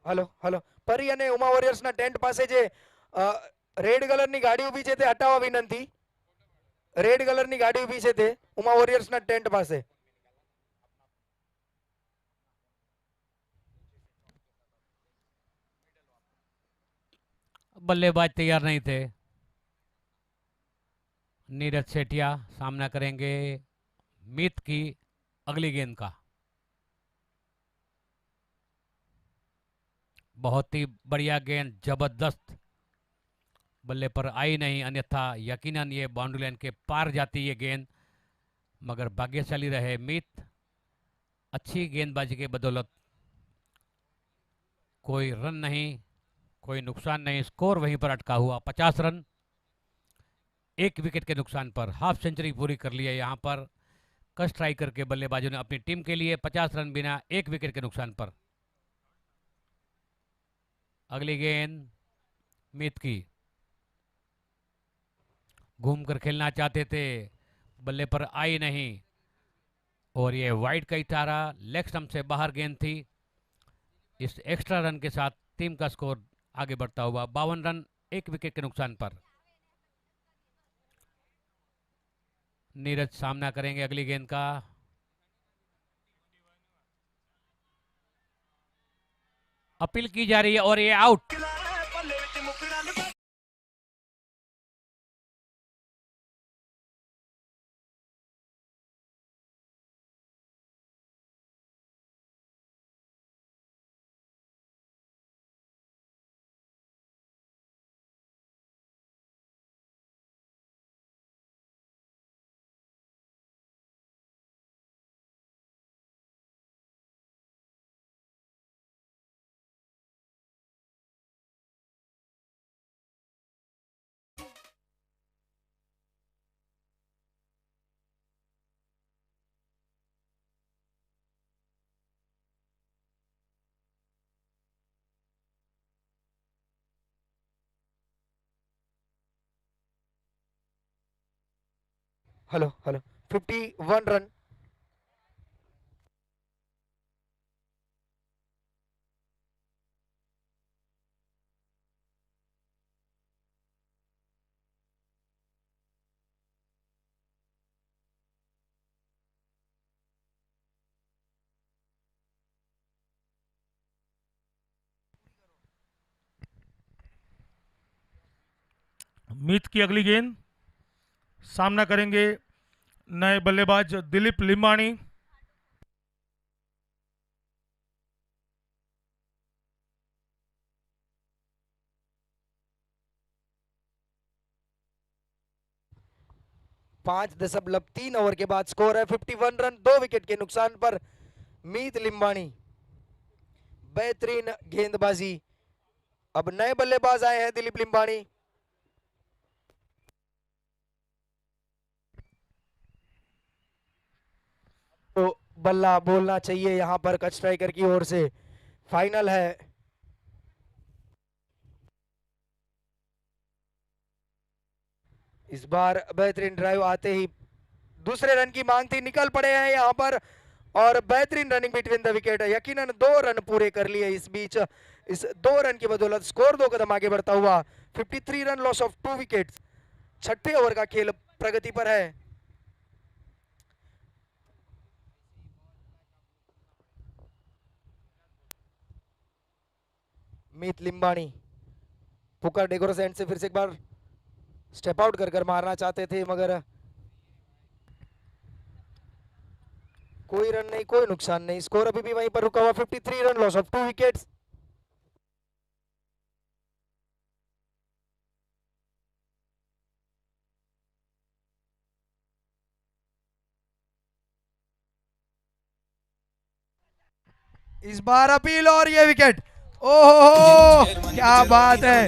Hello hello પરી અને Uma વોરિયર્સના tent પાસે જે રેડ કલરની ગાડી ઊભી છે તે હટાવવા વિનંતી. રેડ કલરની ગાડી ઊભી છે તે ઉમા વોરિયર્સના ટેન્ટ પાસે. बल्लेबाज तैयार नहीं थे। नीरज सेठिया सामना करेंगे मीत की अगली गेंद का। बहुत ही बढ़िया गेंद, जबरदस्त, बल्ले पर आई नहीं, अन्यथा यकीनन ये बाउंड्री लाइन के पार जाती ये गेंद, मगर भाग्यशाली रहे मीत। अच्छी गेंदबाजी के बदौलत कोई रन नहीं, कोई नुकसान नहीं, स्कोर वहीं पर अटका हुआ 50 रन, एक विकेट के नुकसान पर हाफ सेंचुरी पूरी कर ली है यहां पर कस्ट स्ट्राइकर के बल्लेबाजों ने अपनी टीम के लिए। 50 रन बिना एक विकेट के नुकसान पर। अगली गेंद मीत की, घूमकर खेलना चाहते थे, बल्ले पर आई नहीं, और ये वाइड का इशारा, लेग स्टंप से बाहर गेंद थी। इस एक्स्ट्रा रन के साथ टीम का स्कोर आगे बढ़ता हुआ 52 रन, एक विकेट के नुकसान पर। नीरज सामना करेंगे अगली गेंद का। अपील की जा रही है और ये out. Hello hello 51 run. Meet की अगली गेंद, सामना करेंगे नए बल्लेबाज दिलीप लिंबाणी। पांच दशमलव 3 ओवर के बाद स्कोर है 51 रन, 2 विकेट के नुकसान पर मीत लिंबाणी। बेहतरीन गेंदबाजी। अब नए बल्लेबाज आए हैं दिलीप लिंबाणी। तो बल्ला बोलना चाहिए यहां पर कट स्ट्राइकर की ओर से। फाइनल है। इस बार बेहतरीन ड्राइव आते ही दूसरे रन की मांग थी, निकल पड़े हैं यहां पर, और बेहतरीन रनिंग बिटवीन द विकेट। यकीनन 2 रन पूरे कर लिए इस बीच। इस 2 रन की बदौलत स्कोर 2 कदम आगे बढ़ता हुआ 53 रन, लॉस ऑफ 2 विकेट्स। छठे ओवर का खेल प्रगति पर है। मीत लिंबाणी पुकार डेकोरस एंड से फिर से एक बार स्टेप आउट कर मारना चाहते थे, मगर कोई रन नहीं, कोई नुकसान नहीं, स्कोर अभी भी वहीं पर रुका हुआ 53 रन, लॉस ऑफ 2 विकेट्स। इस बार अपील और ये विकेट। ओहो क्या बात है।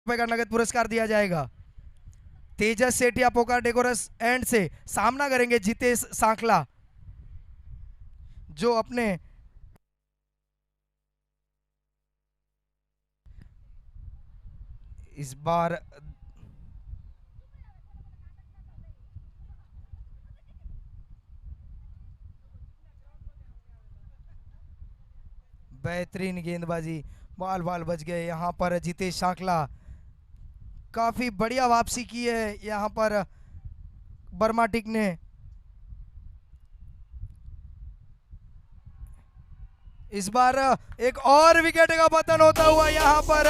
रुपए का नगद पुरस्कार दिया जाएगा। तेजस सेठिया पोकार डेकोरस एंड से सामना करेंगे जितेश सांखला, जो अपने इस बार बेहतरीन गेंदबाजी, बाल बाल बच गए यहाँ पर। जितेश सांखला काफी बढ़िया वापसी की है यहाँ पर बर्माटिक ने। इस बार एक और विकेट का पतन होता हुआ यहाँ पर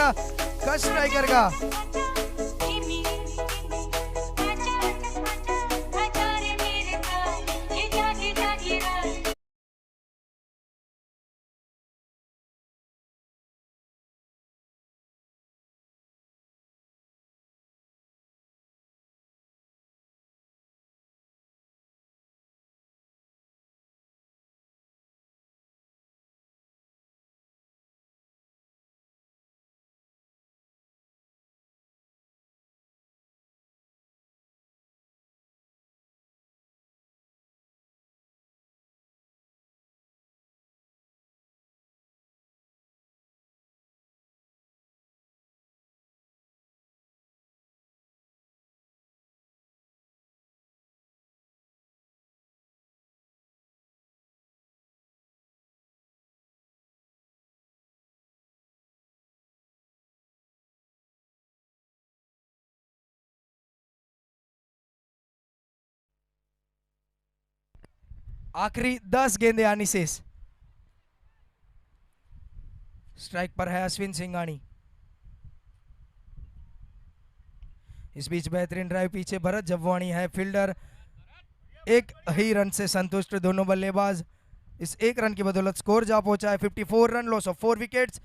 कश स्ट्राइकर का। आखिरी 10 गेंदें आनी शेष। स्ट्राइक पर है अश्विन सिंगानी। इस बीच बेहतरीन ड्राइव, पीछे भरत जब्वानी है फील्डर। एक ही रन से संतुष्ट दोनों बल्लेबाज। इस एक रन की बदौलत स्कोर जा पहुंचा है 54 रन, लॉस ऑफ 4 विकेट्स।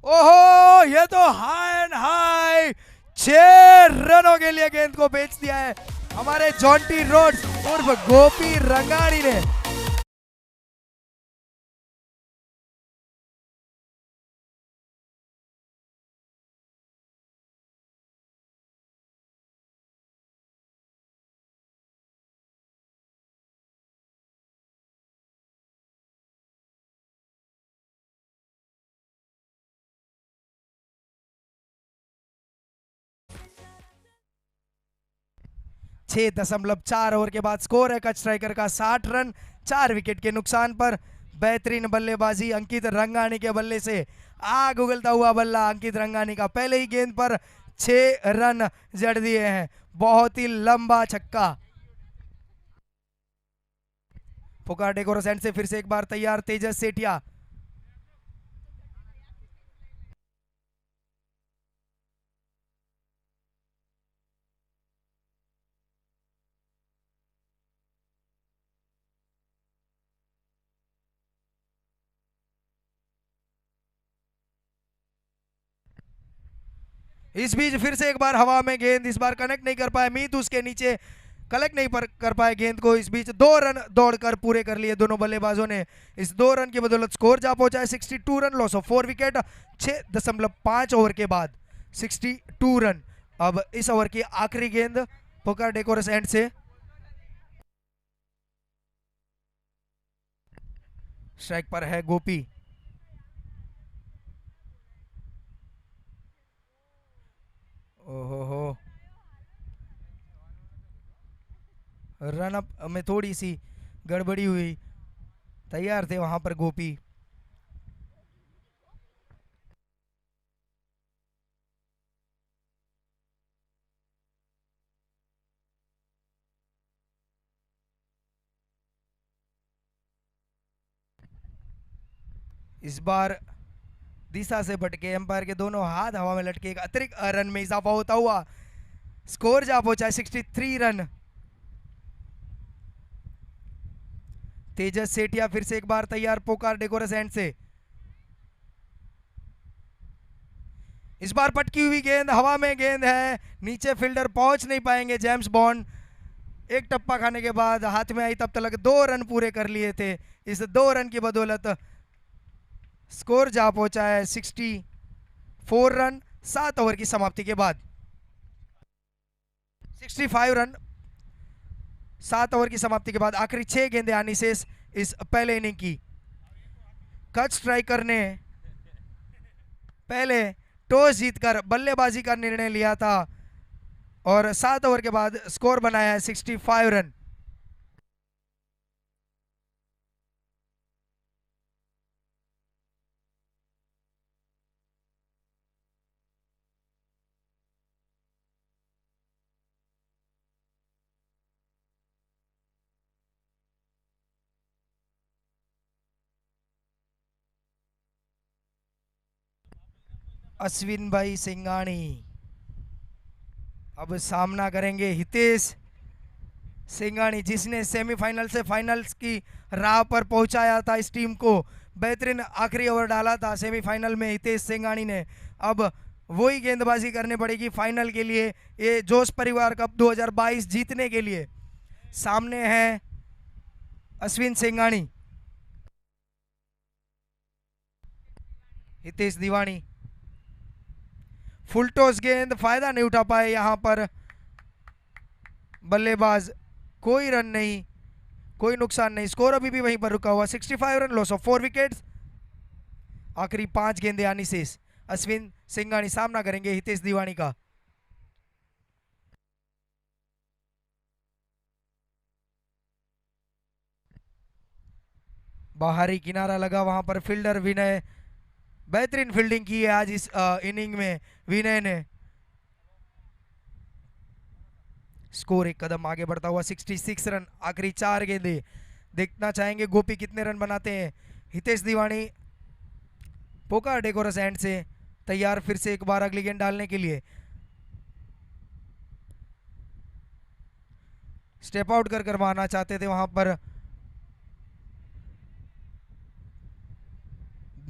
ओहो, ये तो हाई एंड हाई 6 रनों के लिए गेंद को बेच दिया है हमारे जॉन्टी रोड्स उर्फ गोपी रंगानी ने। छह 6.4 ओवर के बाद स्कोर है कच स्ट्राइकर का 60 रन 4 विकेट के नुकसान पर। बेहतरीन बल्लेबाजी अंकित रंगानी के बल्ले से। आग उगलता हुआ बल्ला अंकित रंगानी का, पहले ही गेंद पर 6 रन जड़ दिए हैं। बहुत ही लंबा छक्का। पुकार डेकोरस एंड से फिर से एक बार तैयार तेजस सेठिया। इस बीच फिर से एक बार हवा में गेंद, इस बार कनेक्ट नहीं कर पाए मीत, उसके नीचे कलेक्ट नहीं कर पाए गेंद को। इस बीच 2 रन दौड़कर पूरे कर लिए दोनों बल्लेबाजों ने। इस 2 रन की बदौलत स्कोर जा पहुंचा है 62 run, loss of 4 wicket. 6.5 over के बाद 62 रन। अब इस ओवर की आखिरी गेंद पुकार डेकोरस एंड से। स्ट्राइक पर है गोपी। ओहो, रन अप में थोड़ी सी गड़बड़ी हुई। तैयार थे वहां पर गोपी। इस बार दिशा से भटके एम्पायर के दोनों हाथ हवा में लटके, एक अतिरिक्त रन में इजाफा होता हुआ स्कोर जा पहुंचा 63 रन। तेजस सेठिया फिर से एक बार तैयार पोकार डेकोरस एंड से। इस बार पटकी हुई गेंद, हवा में गेंद है, नीचे फील्डर पहुंच नहीं पाएंगे। जेम्स बॉन्ड एक टप्पा खाने के बाद हाथ में आई तब तक 2 रन पूरे कर लिए थे। इस 2 रन की बदौलत स्कोर जा पहुंचा है 64 रन 7 ओवर की समाप्ति के बाद। 65 रन 7 ओवर की समाप्ति के बाद आखिरी 6 गेंदें आनी शेष इस पहले इनिंग की। कच स्ट्राइकर ने पहले टॉस जीतकर बल्लेबाजी का निर्णय लिया था और 7 ओवर के बाद स्कोर बनाया है 65 रन। अश्विन भाई सिंगानी अब सामना करेंगे हितेश सिंगानी, जिसने सेमीफाइनल से फाइनल्स की राह पर पहुंचाया था इस टीम को। बेहतरीन आखिरी ओवर डाला था सेमीफाइनल में हितेश सिंगानी ने। अब वही गेंदबाजी करनी पड़ेगी फाइनल के लिए, ये जोश परिवार कप 2022 जीतने के लिए। सामने है अश्विन सिंगानी, हितेश दीवानी। फुल टॉस गेंद, फायदा नहीं उठा पाए यहां पर बल्लेबाज। कोई रन नहीं, कोई नुकसान नहीं, स्कोर अभी भी वहीं पर रुका हुआ 65 रन, लॉस ऑफ 4 विकेट्स। आखिरी 5 गेंदें आनी शेष। अश्विन सिंगानी सामना करेंगे हितेश दीवानी का। बाहरी किनारा लगा, वहां पर फील्डर विनय, बेहतरीन फील्डिंग की है आज इस इनिंग में विनय ने। स्कोर एक कदम आगे बढ़ता हुआ 66 रन, आखिरी 4 गेंदे। देखना चाहेंगे गोपी कितने रन बनाते हैं। हितेश दीवानी पोकार डेकोरस एंड से तैयार फिर से एक बार अगली गेंद डालने के लिए। स्टेप आउट कर मारना चाहते थे, वहां पर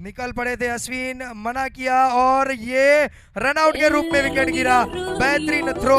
निकल पड़े थे अश्विन, मना किया और ये रन आउट के रूप में विकेट गिरा। बेहतरीन थ्रो।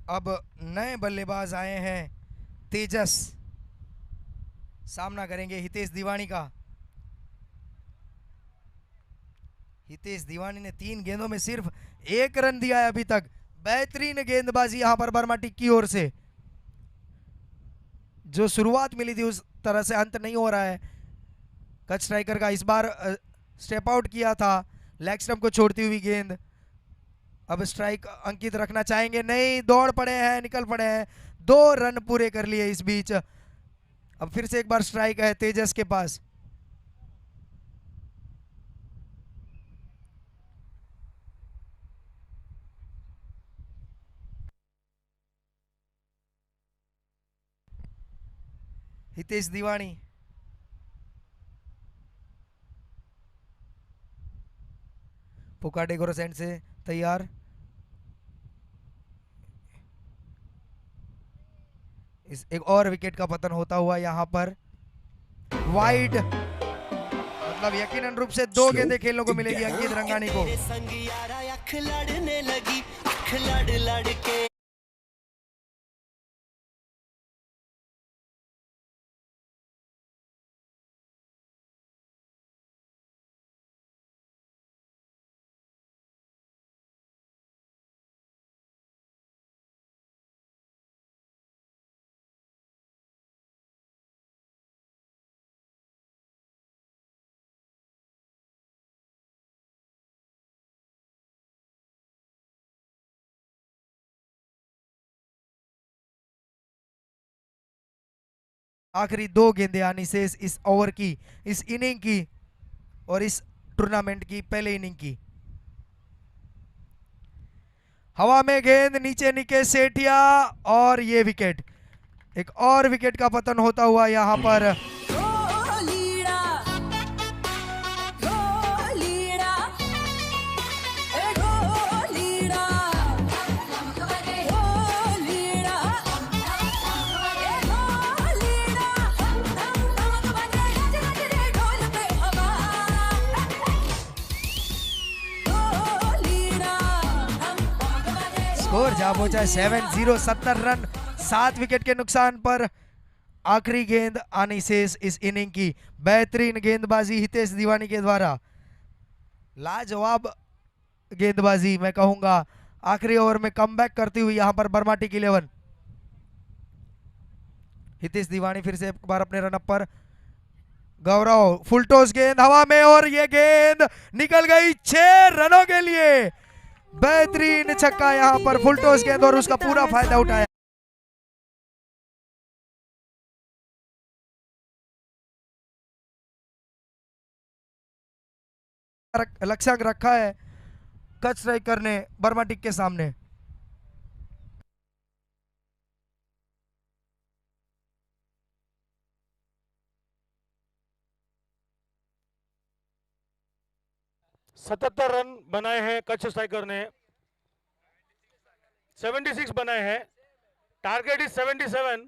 अब नए बल्लेबाज आए हैं तेजस, सामना करेंगे हितेश दीवानी का। हितेश दीवानी ने 3 गेंदों में सिर्फ 1 रन दिया है अभी तक। बेहतरीन गेंदबाजी यहां पर बर्मा टिक की ओर से। जो शुरुआत मिली थी उस तरह से अंत नहीं हो रहा है कच स्ट्राइकर का। इस बार स्टेप आउट किया था लेग स्टंप को छोड़ती हुई गेंद। अब स्ट्राइक अंकित रखना चाहेंगे, नहीं, दौड़ पड़े हैं, निकल पड़े हैं। 2 रन पूरे कर लिए इस बीच। अब फिर से एक बार स्ट्राइक है तेजस के पास। हितेश दीवानी पुकाटे गोरसेंट से तैयार। इस एक और विकेट का पतन होता हुआ यहां पर वाइड, मतलब यकीनन रूप से 2 गेंदें खेलने को मिलेगी अंकित रंगानी को। आखिरी 2 गेंदें आनी शेष इस ओवर की, इस इनिंग की और इस टूर्नामेंट की पहले इनिंग की। हवा में गेंद, नीचे निके सेठिया और ये विकेट, एक और विकेट का पतन होता हुआ यहां पर स्कोर जहां पहुंचा 7-0, 70 रन 7 विकेट के नुकसान पर। आखिरी गेंद आनी शेष इस इनिंग की। बेहतरीन गेंदबाजी हितेश दीवानी के द्वारा, लाजवाब गेंदबाजी मैं कहूंगा। आखिरी ओवर में कमबैक करती हुई यहां पर बर्माटिक 11। हितेश दीवानी फिर से एक बार अपने रनअप पर। गौरव फुल टॉस गेंद हवा में और ये गेंद निकल गई 6 रनों के लिए। बेहतरीन छक्का यहां पर फुल टॉस गेंद और उसका पूरा फायदा उठाया। लक्ष्यांक रखा है कच स्ट्राइकर ने बर्माटिक के सामने। सतहत्तर रन बनाए हैं कच्छ स्ट्राइकर ने, 76 बनाए हैं, टारगेट इज 77।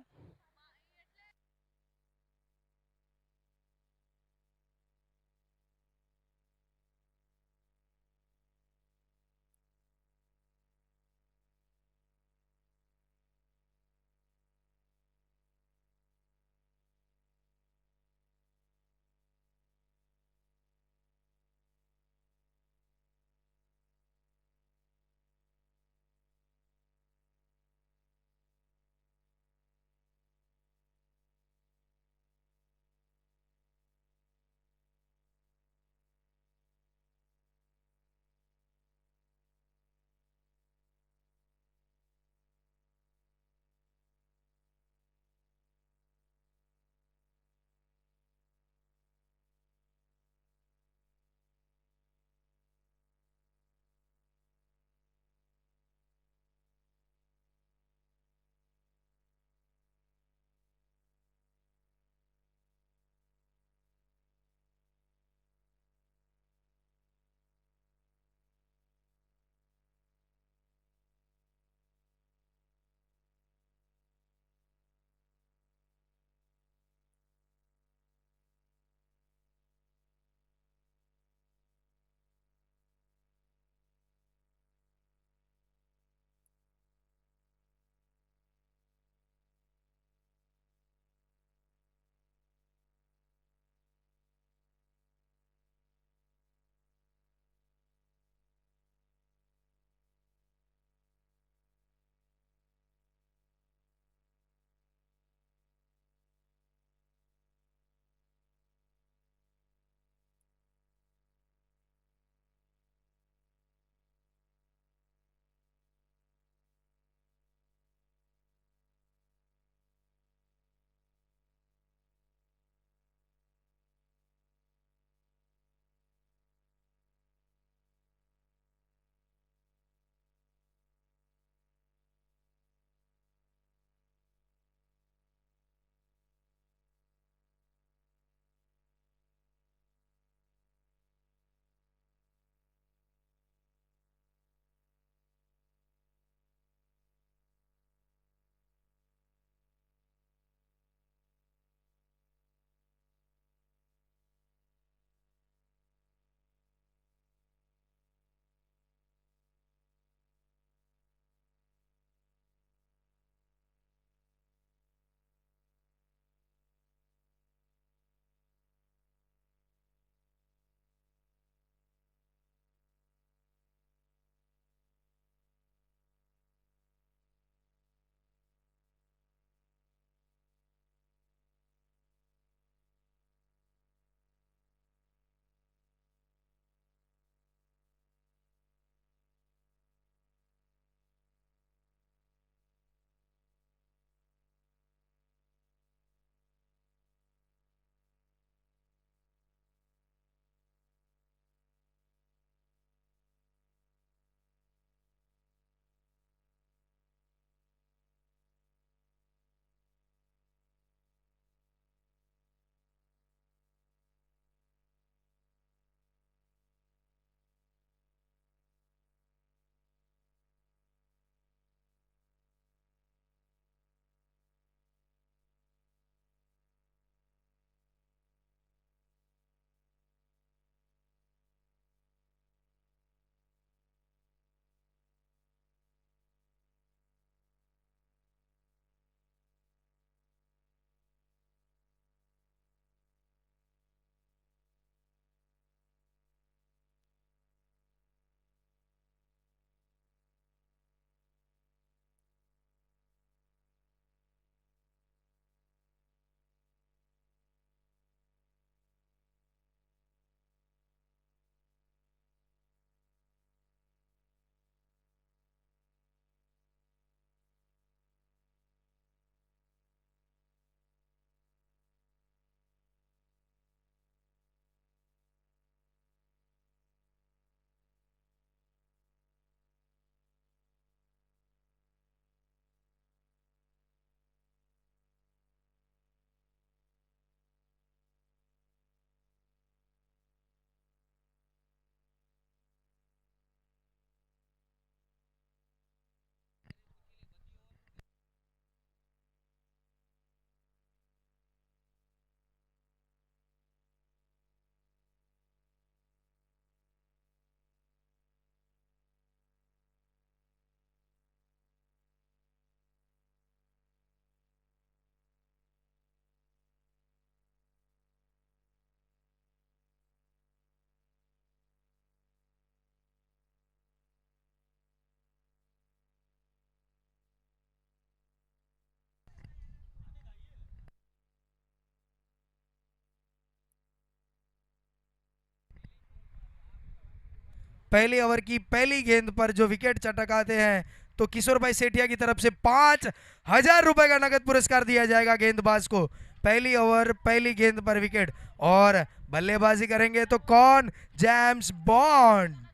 पहले ओवर की पहली गेंद पर जो विकेट चटकाते हैं तो किशोर भाई सेठिया की तरफ से 5,000 रुपए का नगद पुरस्कार दिया जाएगा गेंदबाज को। पहली ओवर पहली गेंद पर विकेट। और बल्लेबाजी करेंगे तो कौन? James bond.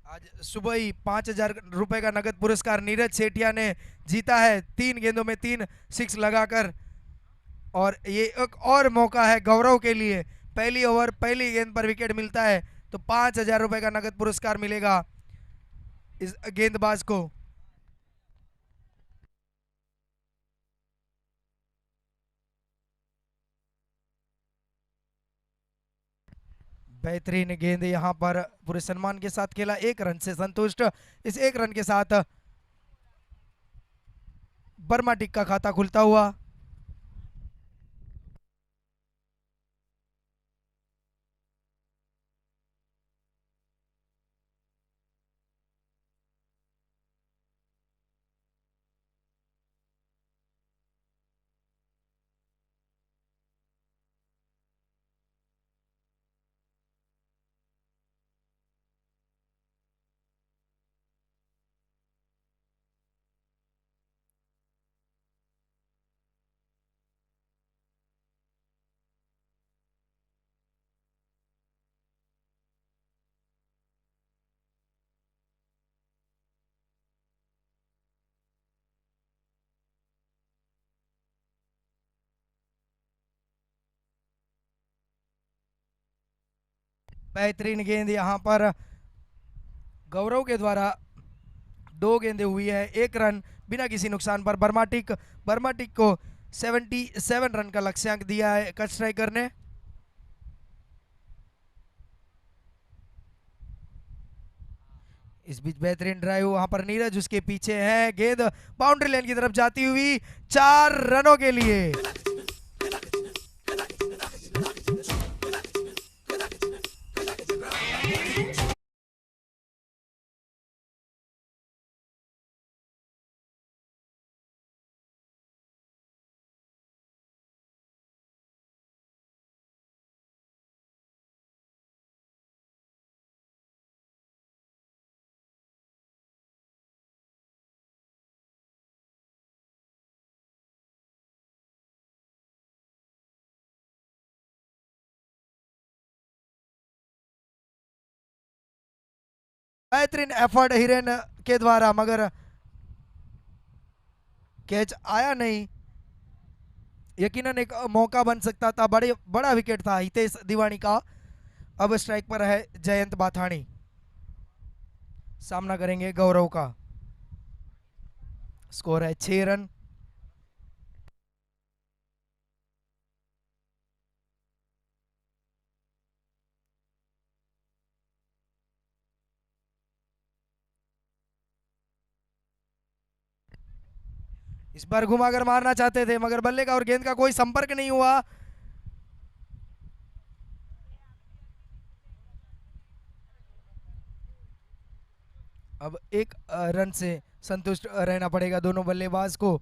आज सुबह ही 5,000 रुपए का नगद पुरस्कार नीरज सेठिया ने जीता है 3 गेंदों में 3 सिक्स लगाकर। और ये एक और मौका है गौरव के लिए। पहली ओवर पहली गेंद पर विकेट मिलता है तो 5,000 रुपए का नगद पुरस्कार मिलेगा इस गेंदबाज को। बेहतरीन गेंद यहां पर पूरे सम्मान के साथ खेला, 1 रन से संतुष्ट। इस 1 रन के साथ बर्मा टिक का खाता खुलता हुआ। बेहतरीन गेंद यहां पर गौरव के द्वारा 2 गेंदें हुई है, 1 रन बिना किसी नुकसान पर। बर्माटिक को 77 रन का लक्ष्यांक दिया है कट स्ट्राइकर ने। इस बीच बेहतरीन ड्राइव वहां पर नीरज उसके पीछे है, गेंद बाउंड्री लाइन की तरफ जाती हुई 4 रनों के लिए। बेहतरीन एफर्ट हिरेन के द्वारा, मगर कैच आया नहीं। यकीनन एक मौका बन सकता था, बड़ा विकेट था हितेश दीवानी का। अब स्ट्राइक पर है जयंत बाथाणी, सामना करेंगे गौरव का। स्कोर है 6 रन। इस बार घुमाकर मारना चाहते थे मगर बल्ले का और गेंद का कोई संपर्क नहीं हुआ। अब 1 रन से संतुष्ट रहना पड़ेगा दोनों बल्लेबाज को।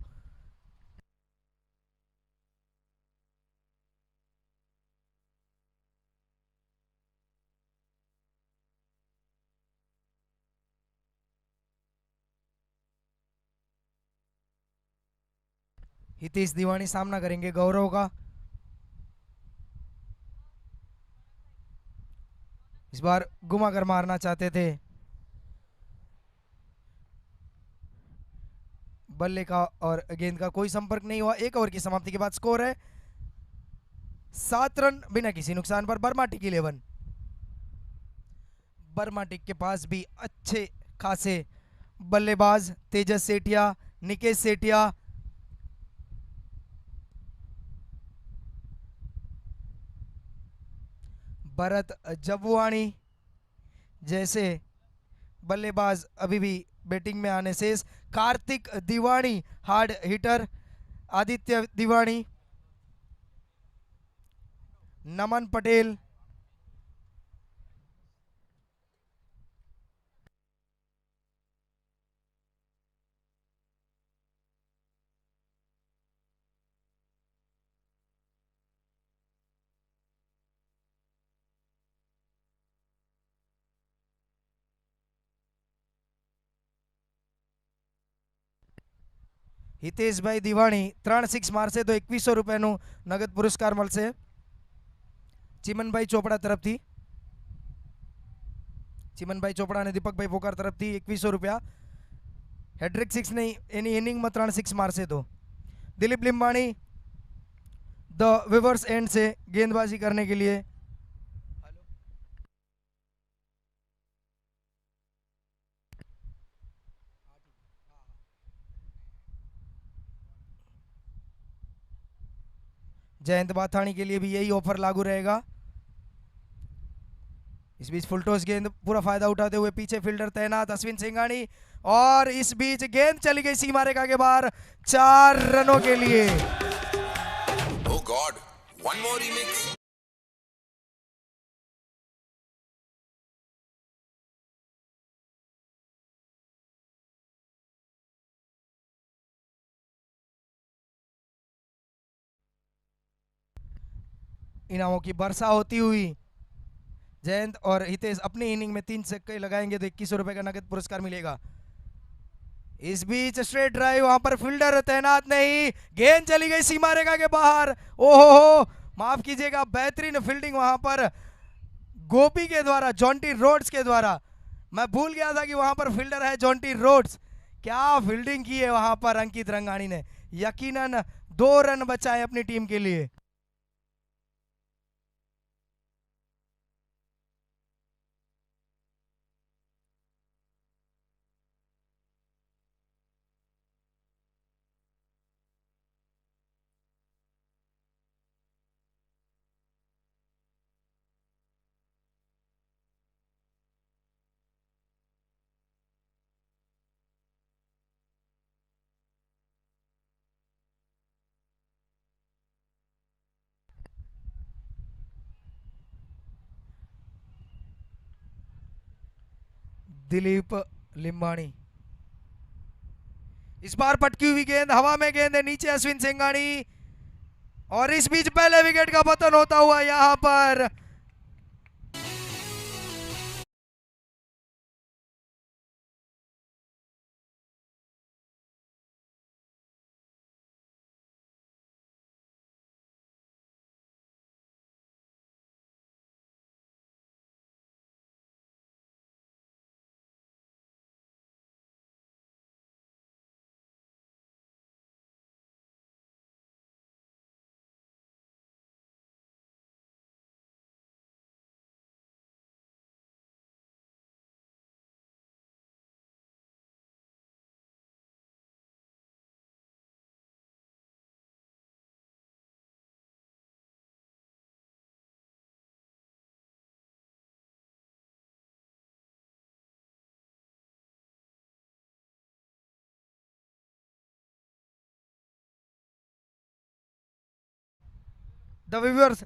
हितेश दीवानी सामना करेंगे गौरव का। इस बार घुमाकर मारना चाहते थे, बल्ले का और गेंद का कोई संपर्क नहीं हुआ। 1 ओवर की समाप्ति के बाद स्कोर है 7 रन बिना किसी नुकसान पर। बर्मा टिक 11। बर्माटिक के पास भी अच्छे खासे बल्लेबाज तेजस सेठिया, निकेश सेठिया, भरत जबुआणी जैसे बल्लेबाज अभी भी बैटिंग में आने शेष। कार्तिक दिवाणी हार्ड हिटर, आदित्य दिवाणी, नमन पटेल, હિતેશભાઈ દિવાણી 3 સિક્સ મારશે તો 2100 રૂપિયાનું નગદ પુરસ્કાર મળશે ચિમનભાઈ ચોપડા તરફથી। ચિમનભાઈ ચોપડા અને દીપકભાઈ પોકાર તરફથી 2100 રૂપિયા। હેડ્રિક સિક્સ નહીં, એની ઇનિંગમાં 3 સિક્સ મારશે તો। दिलीप लिंबाणी द विवर्स एंड से गेंदबाजी करने के लिए। जयंत बाथाणी के लिए भी यही ऑफर लागू रहेगा। इस बीच फुलटॉस गेंद पूरा फायदा उठाते हुए पीछे फील्डर तैनात अश्विन सिंघानी, और इस बीच गेंद चली गई सीमा रेखा के बाहर 4 रनों के लिए। Oh God, one more remix. इनामों की वर्षा होती हुई जयंत और हितेश अपनी इनिंग में 3 छक्के लगाएंगे तो 2100 रुपए का नगद पुरस्कार मिलेगा। इस बीच स्ट्रेट ड्राइव, वहां पर फील्डर तैनात नहीं, गेंद चली गई सीमा रेखा के बाहर। ओहो, माफ कीजिएगा, बेहतरीन फील्डिंग वहां पर गोपी के द्वारा, जॉन्टी रोड्स के द्वारा। मैं भूल गया था कि वहां पर फील्डर है जॉन्टी रोड्स। क्या फील्डिंग की है वहां पर अंकित रंगानी ने, यकीनन 2 रन बचाए अपनी टीम के लिए। दिलीप लिंबाणी, इस बार पटकी हुई गेंद, हवा में गेंद है, नीचे अश्विन सिंघानी, और इस बीच पहले विकेट का पतन होता हुआ यहां पर the viewers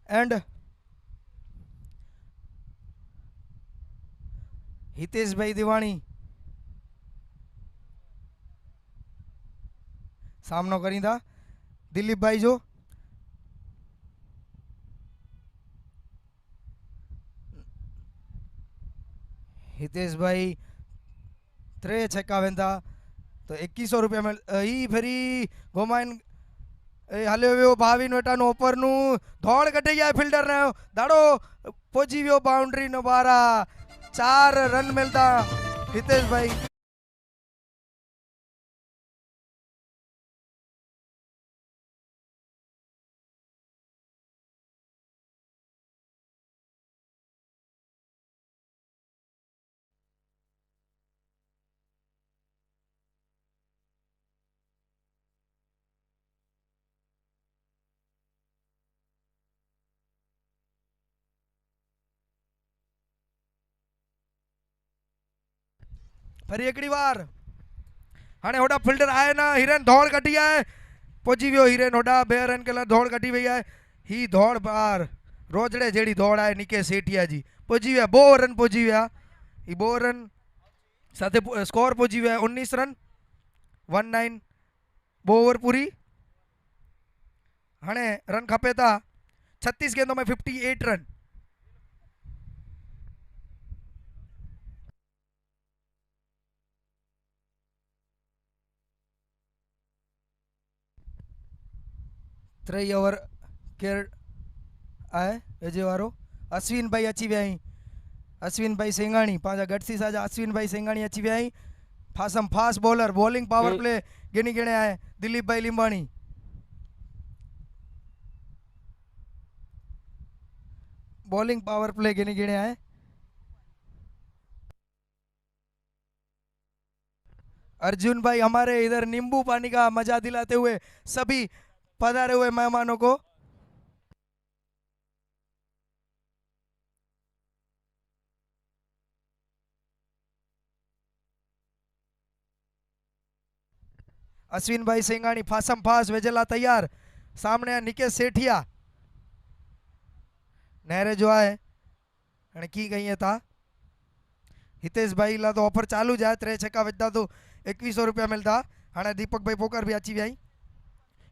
and हितेश भाई दिवाणी सामनो करी था दिलीप भाई जो हितेश भाई 3 छक्का वेंदा तो 2100 रुपया में ही फेरी गोमाइन हले वो भावी नोटा नो ऊपर नु धौड़ कटे गया फील्डर ने दाड़ो पहुंची वो बाउंड्री नो बारा 4 रन मिलता हितेश भाई। फरी एकड़ी वार हाणे होड़ा फील्डर आए ना हिरेन दौड़ कटी है पहुंची वियो हिरेन होड़ा 2 रन के लाइ दौड़ कटी वई है ही दौड़ बार रोजड़े जेड़ी दौड़ है निके सेठिया जी पहुंची विया 2 रन पहुंची विया ही 2 रन साथे स्कोर पहुंची विया 19 रन 19 2 ओवर पूरी हाणे रन खपे था 36 गेंदों में 58 रन त्रई ओवर केर आए वेझे वारो अश्विन भाई अची विया आहीं अश्विन भाई सेंगाणी पंहिंजा गटसी साजा अश्विन भाई सेंगाणी अची विया आहीं फासम fast bowler bowling power play गिनी गिणे आए Dilip bhai Limbani bowling power play गिनी गिणे आए अर्जुन भाई हमारे इधर नींबू पानी का मजा दिलाते हुए सभी पधारे हुए मेहमानों को अश्विन भाई सेंगाणी फासम फास वेजेला तैयार सामने है निकेश सेठिया नहरे जो है हाणे की कही था हितेश भाई ला तो ऑफर चालू जाए 3 छक्का वजदा तो 2100 रुपया मिलता हाणे दीपक भाई पोकर भी अची विया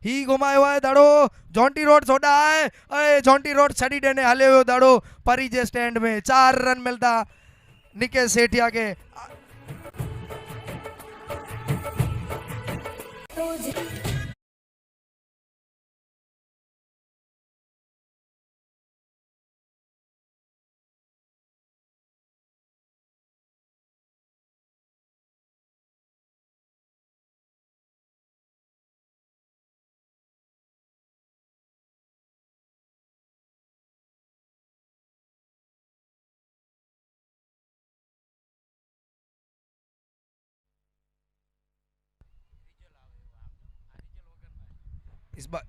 ही घुमायो है दाड़ो जॉन्टी रोड सोडा है अरे जॉन्टी रोड छड़ी देने हले हुयो दाड़ो परी जे स्टैंड में 4 रन मिलता निकेश सेठिया के इस बार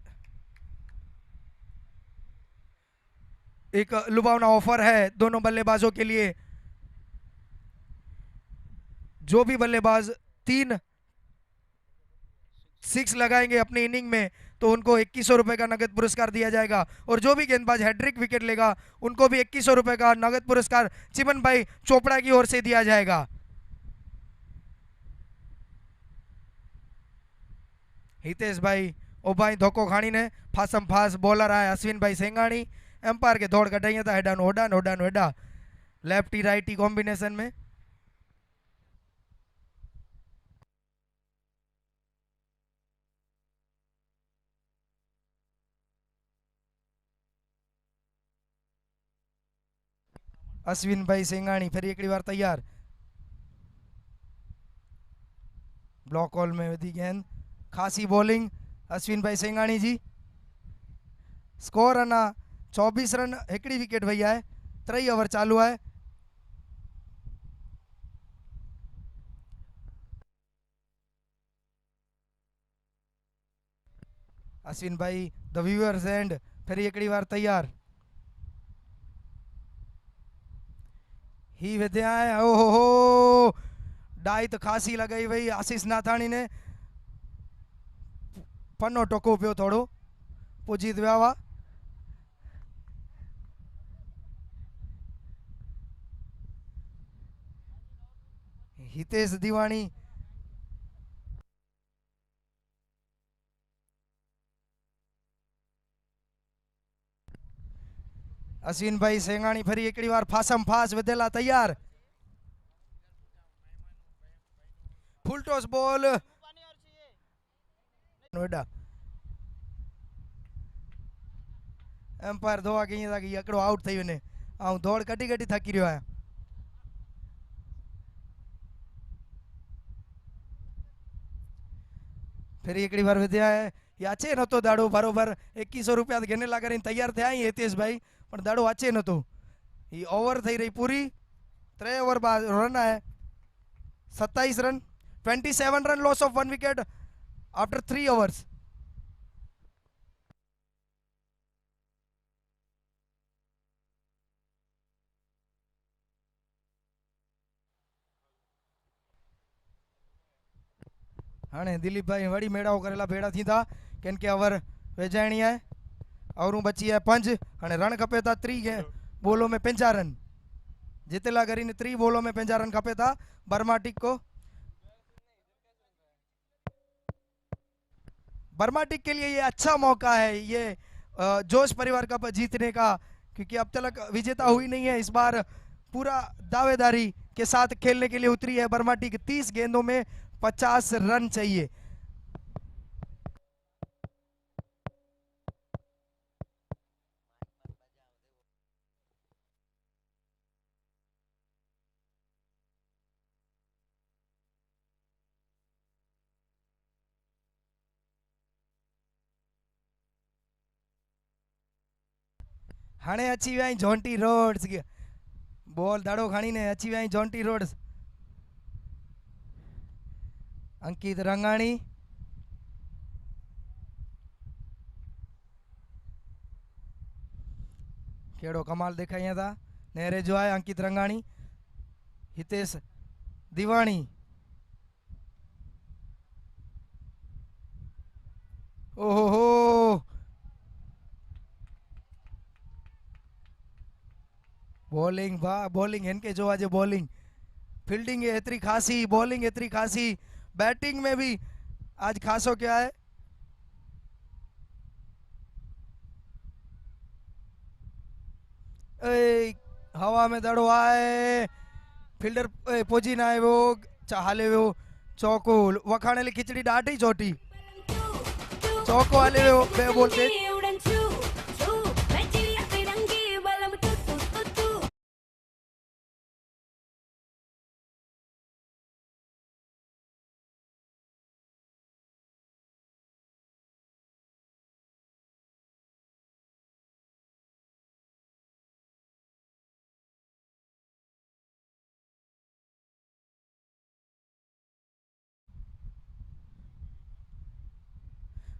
एक लुभावना ऑफर है दोनों बल्लेबाजों के लिए जो भी बल्लेबाज 3 6 लगाएंगे अपनी इनिंग में तो उनको 2100 रुपए का नगद पुरस्कार दिया जाएगा और जो भी गेंदबाज हैट्रिक विकेट लेगा उनको भी 2100 रुपए का नगद पुरस्कार चिमन भाई चोपड़ा की ओर से दिया जाएगा हितेश भाई ओ भाई धोखो खाणी ने फासम फास बॉलर आए अश्विन भाई सेंगाणी एम्पायर के दौड़ कटाई था हेडा होडा होडा हेडा लेफ्टी राइटी कॉम्बिनेशन में अश्विन भाई सेंगाणी फिर एकड़ी बार तैयार ब्लॉक हॉल में वधी गेंद खासी बॉलिंग अश्विन भाई सेंगाणी जी स्कोर अना 24 रन एकड़ी विकेट वही है 3 ओवर चालू है अश्विन भाई द व्यूअर्स एंड फिर एकड़ी बार तैयार ही विद्या है ओहो डाई तो खासी लगाई वही आशीष नाथाणी ने पन्नो टोको पियो थोड़ो पुजीत व्यावा हितेश दीवानी अश्विन भाई सेंगाणी फरी एकड़ी बार फासम फास विदेला तैयार full toss ball Noida umpire धोवा कहीं था कि एकड़ो आउट थई वने आऊं दौड़ कटी कटी थकी रह्यो आहियां फिर एकड़ी बार विद्या है याचे नतो दाड़ो बरोबर 2100 रुपया घेने ला करीने तैयार थे आई हितेश भाई पण दाड़ो आचे नतो ये ओवर थई रही पूरी 3 ओवर बाद रन है 27 run 27 run loss of 1 wicket after 3 overs हाणे दिलीप भाई वड़ी मेड़ाओ करेला भेड़ा थी था केन के ओवर वेजाइणी है और बची है 5 हाणे रन खपे था 3 बोलों में 5 रन जितेला करीने 3 बोलों में 5 रन खपे था बर्माटिक को। बर्माटिक के लिए ये अच्छा मौका है ये जोश परिवार कप जीतने का, क्योंकि अब तक विजेता हुई नहीं है। इस बार पूरा दावेदारी के साथ खेलने के लिए उतरी है बर्माटिक। 30 गेंदों में 50 रन चाहिए। हाणे अची विया आहिनि जॉन्टी रोड्स, बॉल दाड़ो खणी ने अची विया आहिनि जॉन्टी रोड्स। अंकित रंगाणी केड़ो कमाल देखाइया था नेरे जो है अंकित रंगाणी हितेश दिवाणी। ओहो हो बॉलिंग वाह बॉलिंग इनके जो आज बॉलिंग फील्डिंग है एतरी खासी, बॉलिंग एतरी खासी, बैटिंग में भी आज खासो क्या है। हवा में दड़ो आए फील्डर पोजी ना आयो हाले वियो चौको वखाणे खिचड़ी ॾाढी छोटी चौको हले वियो बे बॉल ते।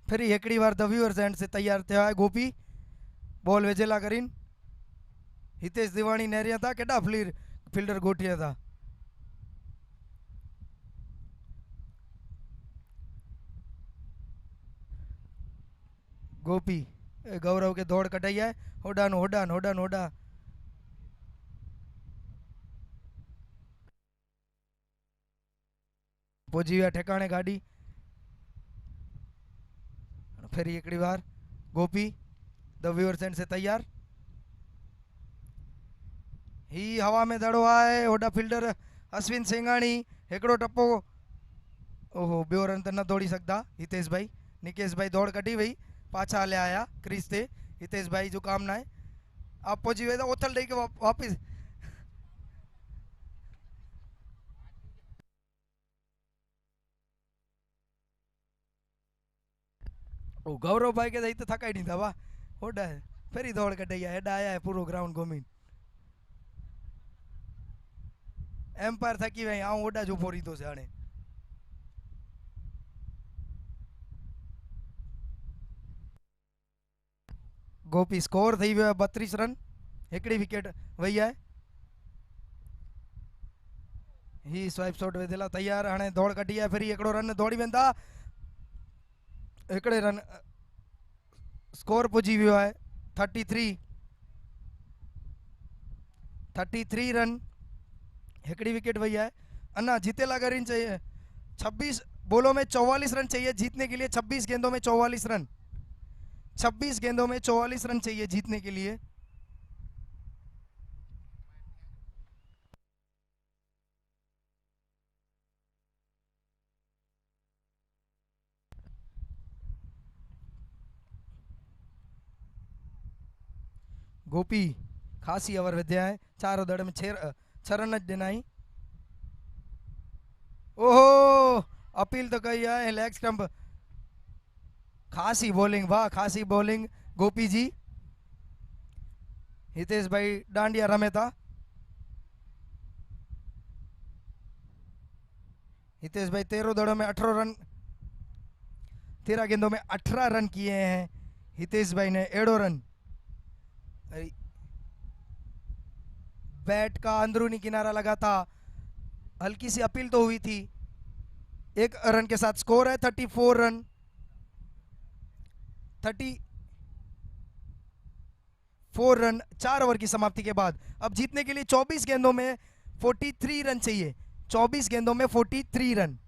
फिर हिकड़ी बार द व्यूअर्स एंड से तैयार थिया है गोपी बॉल वेझेला करीन हितेश दिवाणी नेरिया था केड़ा फील्डर गोठिया था। गोपी गौरव के दौड़ कटाई है होडा नो होडा होडा होडा पहुंची विया ठिकाने गाड़ी। फिर हिकड़ी बार गोपी द व्यूअर्स एंड से तैयार ही हवा में दड़ो आए होडा फील्डर अश्विन सिंघाणी हिकड़ो टप्पो ओहो बियो रन तो न दौड़ी सकता हितेश भाई। निकेश भाई दौड़ कटी वही पाछा हले आया क्रीज ते हितेश भाई जो काम ना है आप पहुंची वे उथल दे के वापिस ओ गौरव भाई के तो थका ही नहीं था वाह होडा है फिर ही दौड़ कटे हेडा आया है पूरो ग्राउंड घूमी एम्पायर थकी वे आऊं ओडा जो पोरी तो से हाणे गोपी स्कोर थी वियो 32 रन हिकड़ी विकेट वही है ही स्वाइप शॉट वेदेला तैयार हाणे दौड़ कटी है फिर एकड़ो रन दौड़ी वेंदा एकड़े रन स्कोर पुजी वियो है 33 रन हिकड़ी विकेट वही है। अन्ना जीतेला करीन चाहिए 26 बोलों में 44 रन चाहिए जीतने के लिए 26 गेंदों में 44 रन 26 गेंदों में 44 रन चाहिए जीतने के लिए। गोपी खासी ओवर विद्या है चारों दड़ में 6 रन दिनाई। ओहो अपील तो कही है लेग स्टंप खासी बॉलिंग वाह खासी बॉलिंग गोपी जी। हितेश भाई डांडिया रमे था हितेश भाई 13 दड़ों में 18 रन 13 गेंदों में 18 रन किए हैं हितेश भाई ने 18 रन। बैट का अंदरूनी किनारा लगा था हल्की सी अपील तो हुई थी एक रन के साथ स्कोर है 34 रन 34 रन 4 ओवर की समाप्ति के बाद। अब जीतने के लिए 24 गेंदों में 43 रन चाहिए, 24 गेंदों में 43 रन।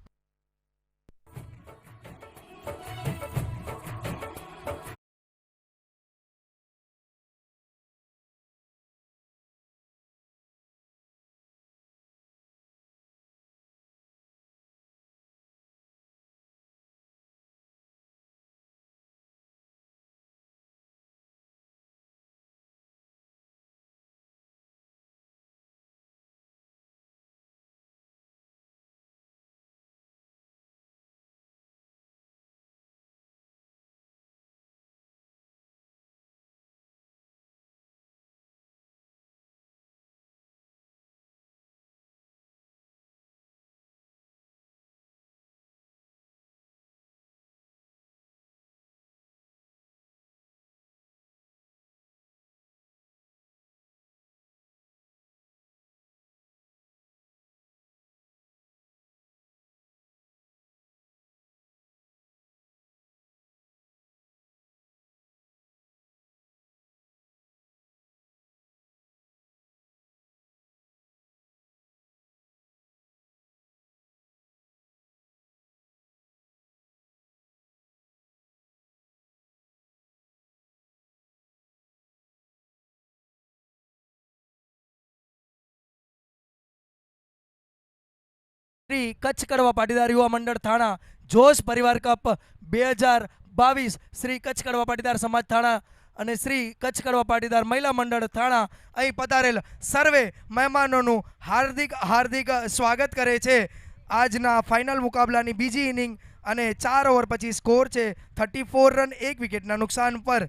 श्री कच्छ कड़वा पाटीदार युवा मंडળ થાણા જોશ પરિવાર કપ 2022 શ્રી કચ્છ કડવા પાટીદાર સમાજ થાણા અને શ્રી કચ્છ કડવા પાટીદાર મહિલા મંડળ થાણા અહીં પધારેલ સર્વે મહેમાનોનું હાર્દિક હાર્દિક સ્વાગત કરે છે। આજના ફાઇનલ મુકાબલાની બીજી ઇનિંગ અને 4 ઓવર પછી સ્કોર છે 34 રન 1 વિકેટના નુકસાન પર।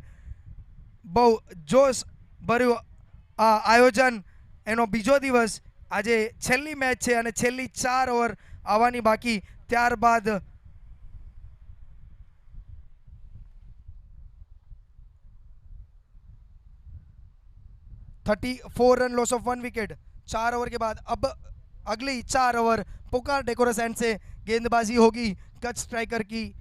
બહુ જોશ ભર્યું આ આયોજન, એનો બીજો દિવસ। આજે છેલ્લી મેચ છે અને છેલ્લી 4 ઓવર આવવાની બાકી, ત્યારબાદ 34 run loss of 1 wicket 4 over के बाद। अब अगली 4 ओवर पुकार डेकोरस एंड से गेंदबाजी होगी कच्छ स्ट्राइकर की।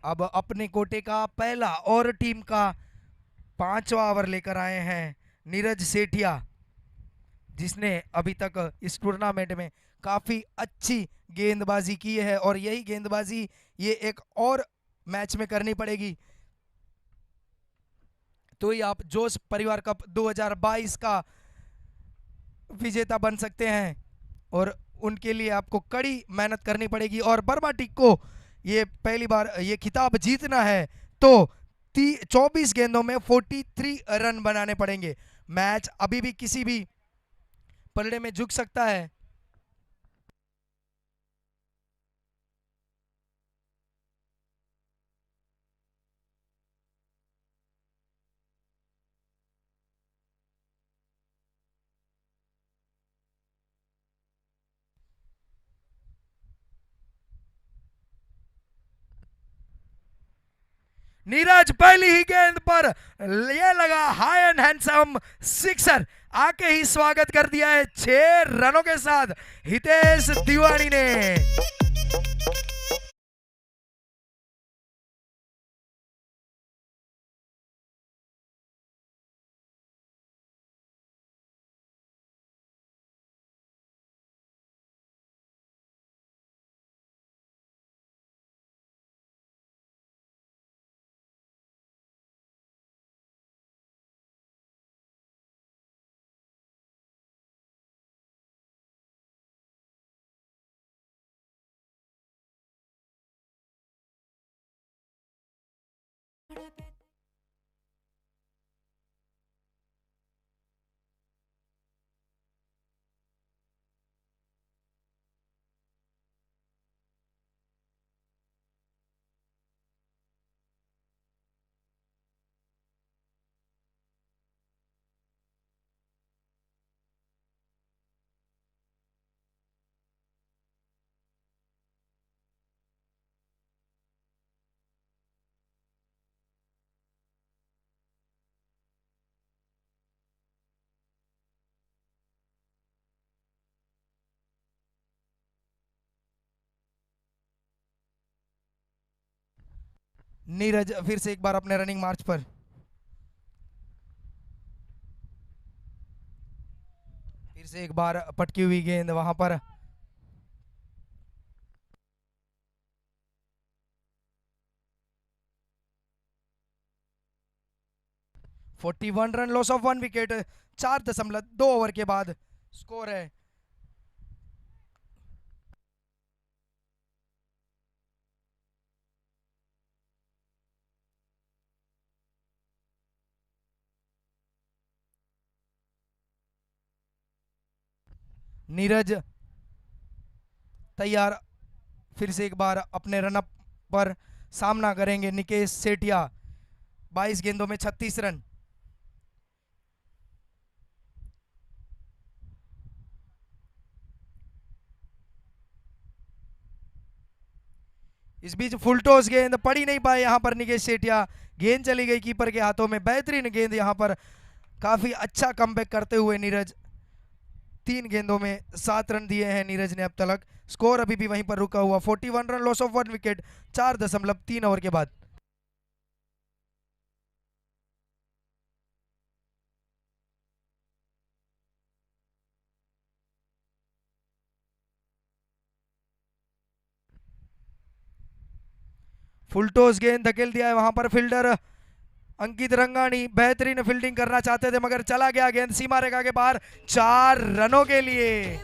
अब अपने कोटे का पहला और टीम का 5वां ओवर लेकर आए हैं नीरज सेठिया, जिसने अभी तक इस टूर्नामेंट में काफी अच्छी गेंदबाजी की है और यही गेंदबाजी ये एक और मैच में करनी पड़ेगी, तो ही आप जोश परिवार कप 2022 का विजेता बन सकते हैं। और उनके लिए आपको कड़ी मेहनत करनी पड़ेगी और बर्मा टीक को ये पहली बार ये खिताब जीतना है तो 24 गेंदों में 43 रन बनाने पड़ेंगे। मैच अभी भी किसी भी पलड़े में झुक सकता है। नीरज पहली ही गेंद पर ये लगा हाई एंड हैंडसम सिक्सर, आके ही स्वागत कर दिया है 6 रनों के साथ हितेश तिवारी ने। नीरज फिर से एक बार अपने रनिंग मार्च पर। फिर से एक बार पटकी हुई गेंद वहां पर। Forty one run, loss of 1 wicket. 4.2 over के बाद स्कोर है। नीरज तैयार, फिर से एक बार अपने रनअप पर सामना करेंगे निकेश सेठिया। 22 गेंदों में 36 रन। इस बीच फुल टॉस गेंद पड़ी नहीं पाए यहां पर निकेश सेठिया। गेंद चली गई कीपर के हाथों में। बेहतरीन गेंद यहां पर, काफी अच्छा कमबैक करते हुए नीरज। 3 गेंदों में 7 रन दिए हैं नीरज ने अब तक। स्कोर अभी भी वहीं पर रुका हुआ, 41 run, loss of 1 wicket. 4.3 over के बाद। फुल टॉस गेंद धकेल दिया है वहां पर फील्डर अंकित रंगानी। बेहतरीन फील्डिंग करना चाहते थे मगर चला गया गेंद सीमा रेखा के बाहर। 4 रनों के लिए।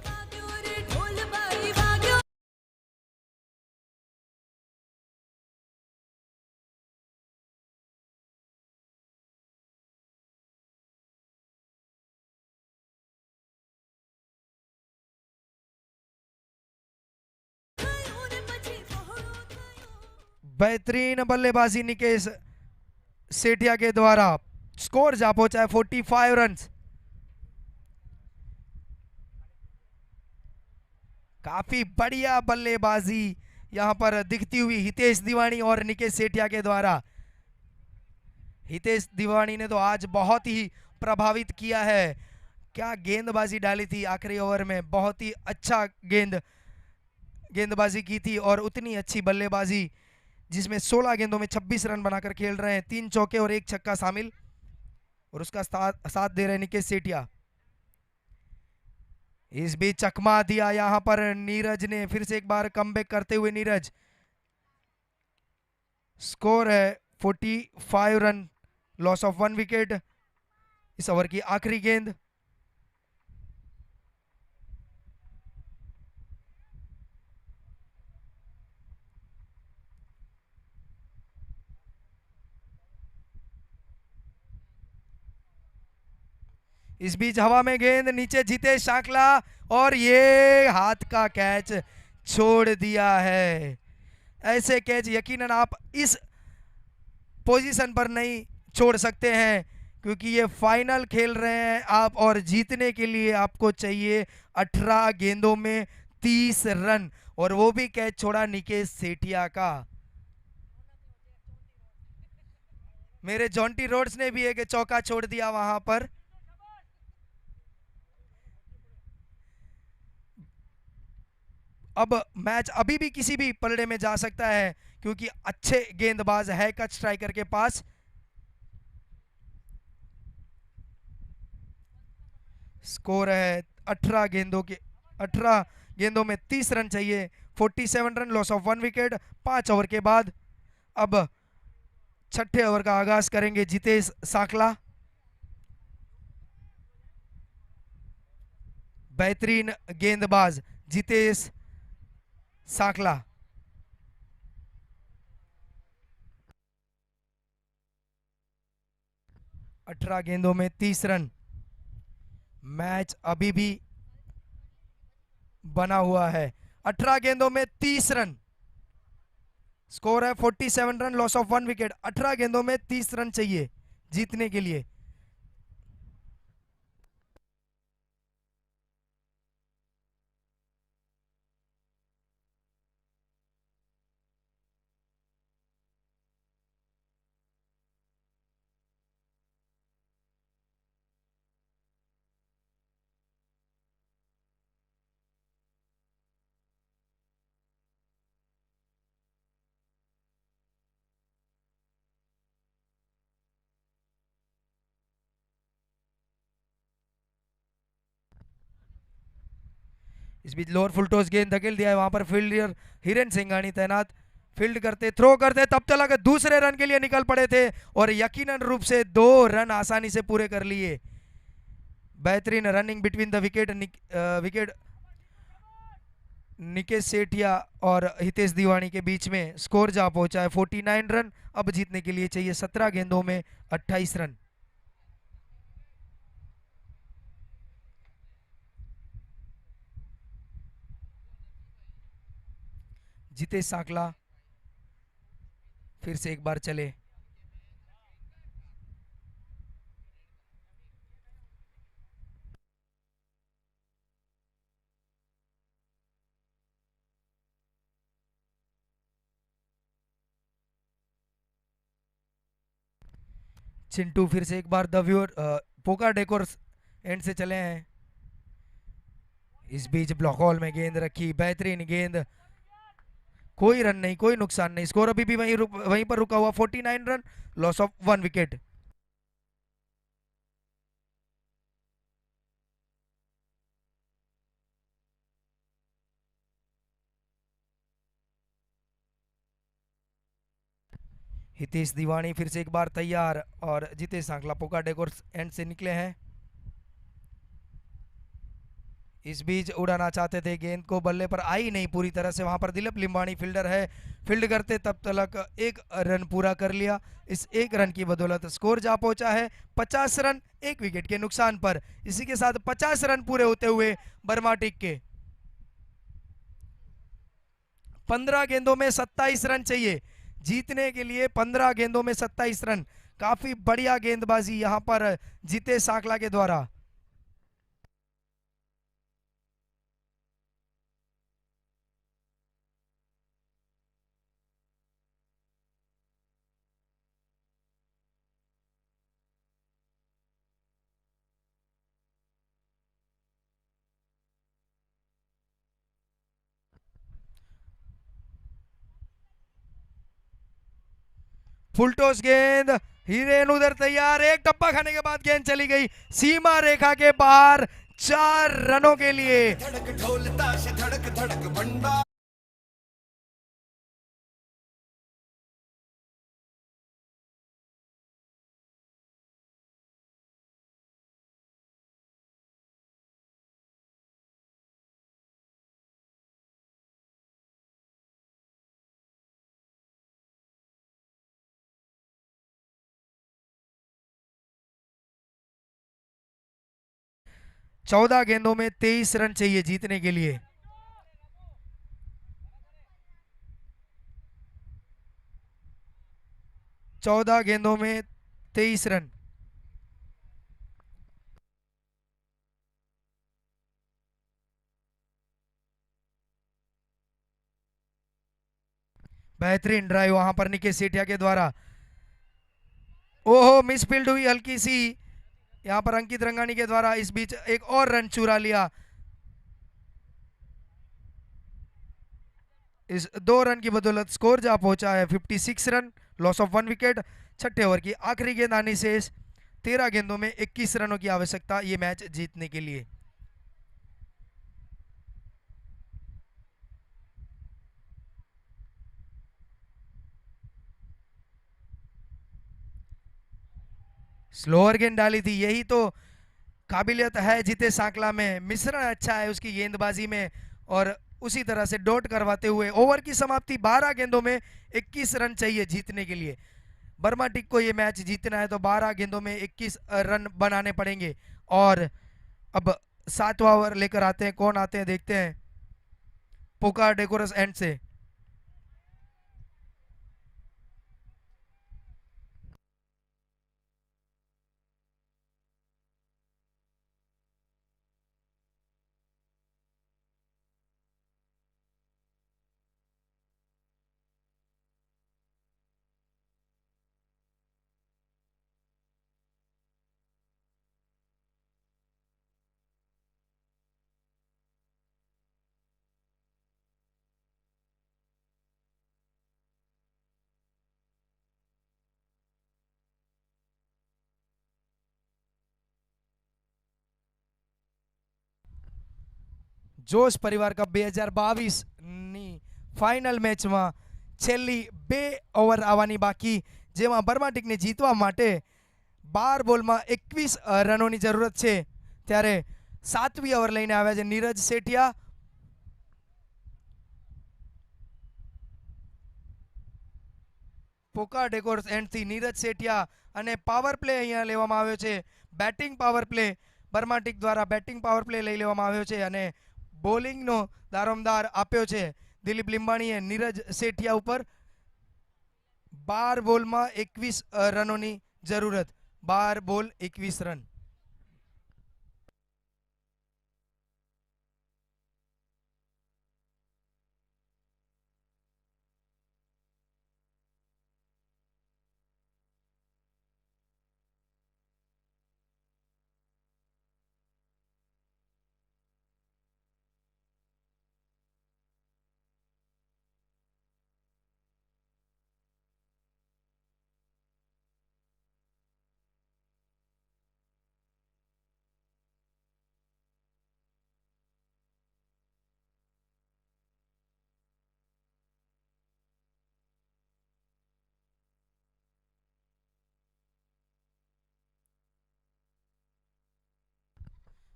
बेहतरीन बल्लेबाजी निकेश सेठिया के द्वारा। स्कोर जा पहुंचा है 45 रन। काफी बढ़िया बल्लेबाजी यहां पर दिखती हुई हितेश दीवानी और निकेश सेठिया के द्वारा। हितेश दीवानी ने तो आज बहुत ही प्रभावित किया है। क्या गेंदबाजी डाली थी आखिरी ओवर में, बहुत ही अच्छा गेंदबाजी की थी और उतनी अच्छी बल्लेबाजी, जिसमें 16 गेंदों में 26 रन बनाकर खेल रहे हैं। 3 चौके और 1 छक्का शामिल, और उसका साथ दे रहे हैं निकेश सेठिया। इस बीच चकमा दिया यहां पर नीरज ने, फिर से एक बार कमबैक करते हुए नीरज। स्कोर है 45 रन, लॉस ऑफ 1 विकेट। इस ओवर की आखिरी गेंद। इस बीच हवा में गेंद, नीचे जीते शाकला, और ये हाथ का कैच छोड़ दिया है। ऐसे कैच यकीनन आप इस पोजीशन पर नहीं छोड़ सकते हैं, क्योंकि ये फाइनल खेल रहे हैं आप, और जीतने के लिए आपको चाहिए 18 गेंदों में 30 रन, और वो भी कैच छोड़ा निकेश सेठिया का। मेरे जॉन्टी रोड्स ने भी एक चौका छोड़ दिया वहां पर। अब मैच अभी भी किसी भी पलड़े में जा सकता है, क्योंकि अच्छे गेंदबाज है कच स्ट्राइकर के पास। स्कोर है 18 गेंदों में 30 रन चाहिए। 47 run, loss of 1 wicket. 5 over के बाद अब छठे ओवर का आगाज करेंगे जितेश साकला। बेहतरीन गेंदबाज जितेश साकला। 18 गेंदों में 30 रन। मैच अभी भी बना हुआ है। 18 गेंदों में 30 रन। स्कोर है 47 रन, लॉस ऑफ 1 विकेट। 18 गेंदों में 30 रन चाहिए जीतने के लिए। इस बीच लोअर फुल टॉस गेंद धकेल दिया है, वहां पर फील्डर हिरेन सिंघानी तैनात, फील्ड करते थ्रो करते तब तक दूसरे रन के लिए निकल पड़े थे और यकीनन रूप से 2 रन आसानी से पूरे कर लिए। बेहतरीन running between the wicket, wicket Nikesh Sethia और हितेश दीवानी के बीच में स्कोर जा पहुंचा है 49 रन। अब जीतने के लिए चाहिए 17 गेंदों में 28 रन। जितेश सांकला फिर से एक बार चले, चिंटू फिर से एक बार द व्यूअर पोका डेकोर एंड से चले हैं। इस बीच ब्लॉक हॉल में गेंद रखी, बेहतरीन गेंद, कोई रन नहीं, कोई नुकसान नहीं, स्कोर अभी भी वहीं पर रुका हुआ 49 run, loss of 1 wicket. Hitesh Diwani फिर से एक बार तैयार और जितेश सांकला पोका डेकोर एंड से निकले हैं। इस बीच उड़ाना चाहते थे, गेंद को बल्ले पर आई नहीं पूरी तरह से, वहां पर दिलीप लिंबाणी फील्डर है, फील्ड करते तब तक 1 रन पूरा कर लिया। इस 1 रन की बदौलत स्कोर जा पहुंचा है 50 रन 1 विकेट के नुकसान पर। इसी के साथ 50 रन पूरे होते हुए बर्मा टिक के 15 गेंदों में 27 रन चाहिए जीतने के लिए। 15 गेंदों में 27 रन, काफी बढ़िया गेंदबाजी यहां पर जितेश सांकला के द्वारा। फुल टॉस गेंद, हिरेन उधर तैयार, एक टप्पा खाने के बाद गेंद चली गई सीमा रेखा के बाहर 4 रनों के लिए। धड़क ढोलता से धड़क धड़क बंडा। चौदह गेंदों में 23 रन चाहिए जीतने के लिए। चौदह गेंदों में 23 रन। बेहतरीन ड्राइव वहां पर निकेश सेठिया के द्वारा, ओहो मिसफील्ड हुई हल्की सी यहां पर अंकित रंगानी के द्वारा। इस बीच एक और रन चुरा लिया। इस 2 रन की बदौलत स्कोर जा पहुंचा है 56 रन, लॉस ऑफ 1 विकेट। छठे ओवर की आखिरी गेंद आने से 13 गेंदों में 21 रनों की आवश्यकता ये मैच जीतने के लिए। स्लोअर गेंद डाली थी, यही तो काबिलियत है जितेश सांकला में, मिश्रण अच्छा है उसकी गेंदबाजी में और उसी तरह से डॉट करवाते हुए ओवर की समाप्ति 12 गेंदों में 21 रन चाहिए जीतने के लिए। बर्मा टिक को ये मैच जीतना है तो 12 गेंदों में 21 रन बनाने पड़ेंगे। और अब 7वां ओवर लेकर आते हैं, कौन आते हैं देखते हैं पोका डेकोरस एंड से। જોશ પરિવાર કપ 2022 ની ફાઇનલ મેચમાં છેલ્લી 2 ઓવર આવવાની બાકી, જેમાં બર્માટિકને જીતવા માટે 12 બોલમાં 21 રનોની જરૂરત છે. ત્યારે 7મી ઓવર લઈને આવ્યા છે નીરજ સેઠિયા. પોકા ડેકોર્સ એન્ડથી નીરજ સેઠિયા અને પાવર પ્લે અહીંયા લેવામાં આવ્યો છે. બેટિંગ પાવર પ્લે બર્માટિક દ્વારા બેટિંગ પાવર પ્લે લઈ લેવામાં આવ્યો છે અને બોલિંગનો દારોમદાર આપ્યો છે દિલીપ લીંબાણીએ નીરજ સેઠિયા ઉપર. 12 બોલમાં 21 રનોની જરૂરત. 12 બોલ 21 રન.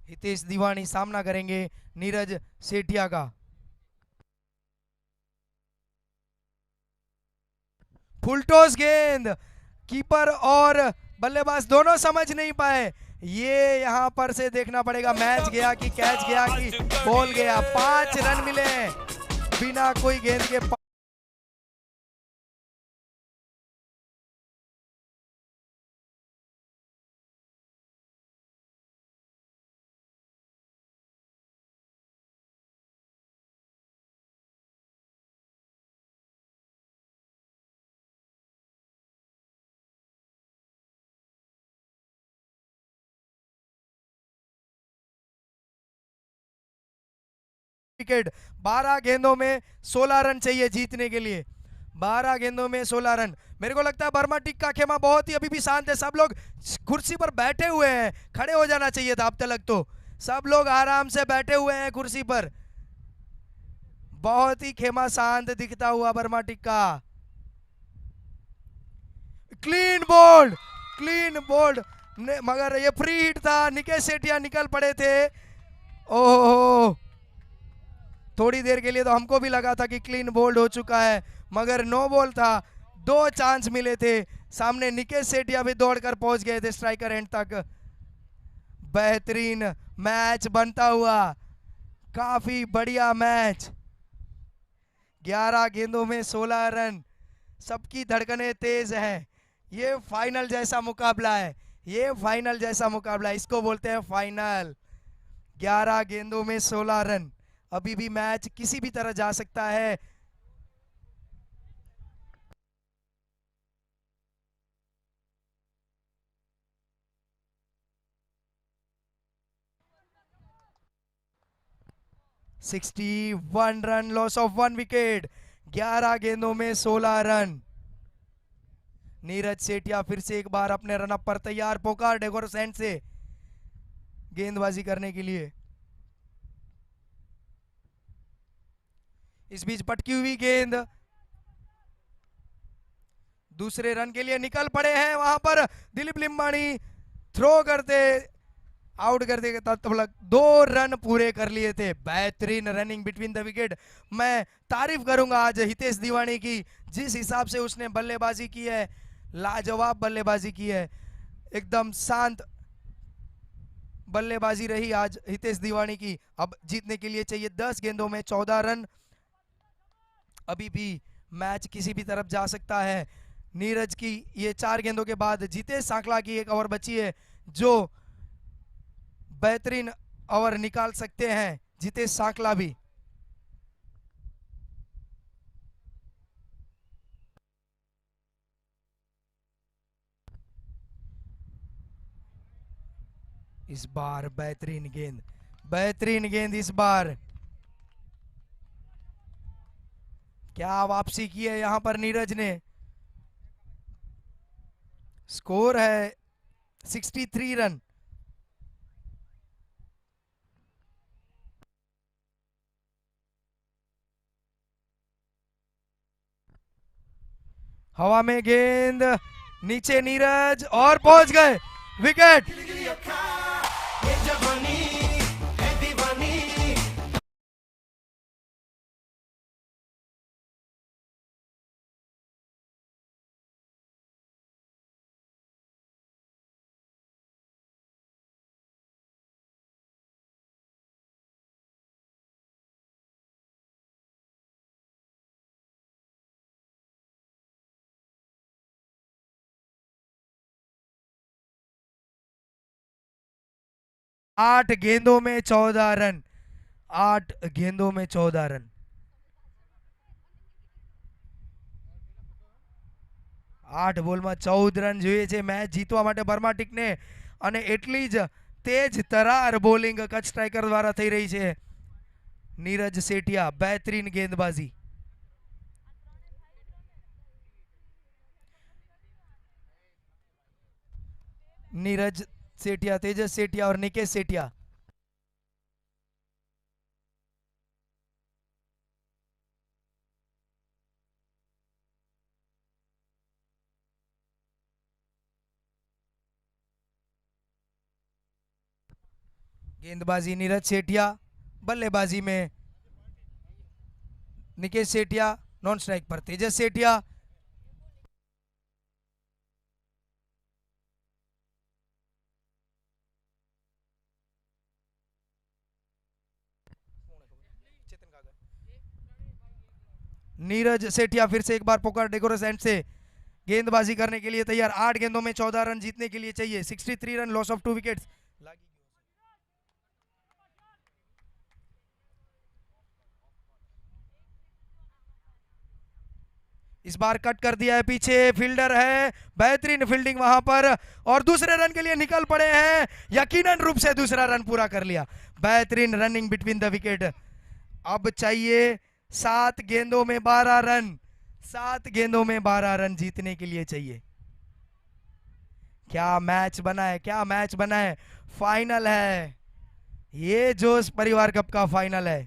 हितेश दीवानी सामना करेंगे नीरज सेठिया का. फुल टॉस गेंद, कीपर और बल्लेबाज दोनों समझ नहीं पाए. ये यहां पर से देखना पड़ेगा मैच गया कि कैच गया कि बॉल गया. 5 रन मिले बिना कोई गेंद के. विकेट. 12 गेंदों में 16 रन चाहिए जीतने के लिए. 12 गेंदों में 16 रन. मेरे को लगता है बर्माटिक का खेमा बहुत ही अभी भी शांत है. सब लोग कुर्सी पर बैठे हुए हैं. खड़े हो जाना चाहिए था अब तक. तो सब लोग आराम से बैठे हुए हैं कुर्सी पर. बहुत ही खेमा शांत दिखता हुआ बर्माटिक का. क्लीन बोल्ड, क्लीन बोल्ड, मगर ये फ्री हिट था. निकेश सेठिया निकल पड़े थे. ओहो, थोड़ी देर के लिए तो हमको भी लगा था कि क्लीन बोल्ड हो चुका है, मगर नो बॉल था. 2 चांस मिले थे. सामने निकेश सेठिया भी दौड़कर पहुंच गए थे स्ट्राइकर एंड तक. बेहतरीन मैच बनता हुआ, काफी बढ़िया मैच. 11 गेंदों में 16 रन. सबकी धड़कनें तेज हैं. ये फाइनल जैसा मुकाबला है. ये फाइनल जैसा मुकाबला है. इसको बोलते हैं फाइनल. 11 गेंदों में 16 रन. अभी भी मैच किसी भी तरह जा सकता है. (61 रन, लॉस ऑफ 1 विकेट. 11 गेंदों में 16 रन. नीरज सेठिया फिर से एक बार अपने रनअप पर तैयार. पोकार डेकोर्स एंड से गेंदबाजी करने के लिए. इस बीच पटकी हुई गेंद. दूसरे रन के लिए निकल पड़े हैं. वहां पर दिलीप लिंबाणी थ्रो करते आउट करते तब 2 रन पूरे कर लिए थे. बेहतरीन रनिंग बिटवीन द विकेट. मैं तारीफ करूंगा आज हितेश दीवानी की. जिस हिसाब से उसने बल्लेबाजी की है, लाजवाब बल्लेबाजी की है. एकदम शांत बल्लेबाजी रही आज हितेश दीवानी की. अब जीतने के लिए चाहिए 10 गेंदों में 14 रन. अभी भी मैच किसी भी तरफ जा सकता है. नीरज की ये 4 गेंदों के बाद जितेश सांकला की एक ओवर बची है, जो बेहतरीन ओवर निकाल सकते हैं जितेश सांकला भी. इस बार बेहतरीन गेंद, बेहतरीन गेंद इस बार. क्या वापसी की है यहां पर नीरज ने. स्कोर है 63 रन. हवा में गेंद, नीचे नीरज और पहुंच गए विकेट। ये जवानी है दीवानी। 8 गेंदों में 14 रन, 8 गेंदों में 14 रन। 8 બોલમાં 14 રન જોઈએ છે મેચ જીતવા માટે બર્મા ટીકને, અને એટલી જ તેજ તરાર બોલિંગ કચ્છ સ્ટ્રાઇકર દ્વારા થઈ રહી છે। નીરજ સેઠિયા બેહતરીન गेंदबाजी। नीरज सेठिया, तेजस सेठिया और निकेश सेठिया। गेंदबाजी नीरज सेठिया, बल्लेबाजी में निकेश सेठिया, नॉन स्ट्राइक पर तेजस सेठिया। नीरज सेठिया फिर से एक बार पुकार डेकोरस एंड से गेंदबाजी करने के लिए तैयार। 8 गेंदों में 14 रन जीतने के लिए चाहिए। 63 रन, लॉस ऑफ 2 विकेट्स। इस बार कट कर दिया है, पीछे फील्डर है, बेहतरीन फील्डिंग वहां पर, और दूसरे रन के लिए निकल पड़े हैं। यकीनन रूप से दूसरा रन पूरा कर लिया। बेहतरीन रनिंग बिटवीन द विकेट। अब चाहिए 7 गेंदों में 12 रन, 7 गेंदों में 12 रन जीतने के लिए चाहिए। क्या मैच बना है, क्या मैच बना है। फाइनल है ये, जोश परिवार कप का फाइनल है।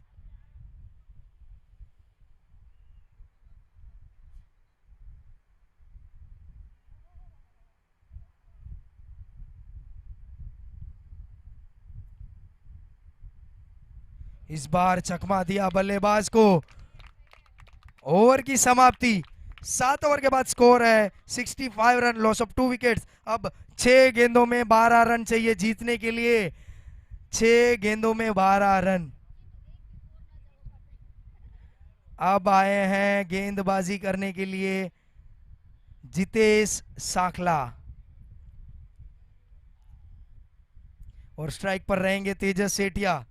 इस बार चकमा दिया बल्लेबाज को। ओवर की समाप्ति, 7 ओवर के बाद स्कोर है 65 रन, लॉस ऑफ 2 विकेट्स। अब 6 गेंदों में 12 रन चाहिए जीतने के लिए। 6 गेंदों में 12 रन। अब आए हैं गेंदबाजी करने के लिए जितेश साखला, और स्ट्राइक पर रहेंगे तेजस सेठिया।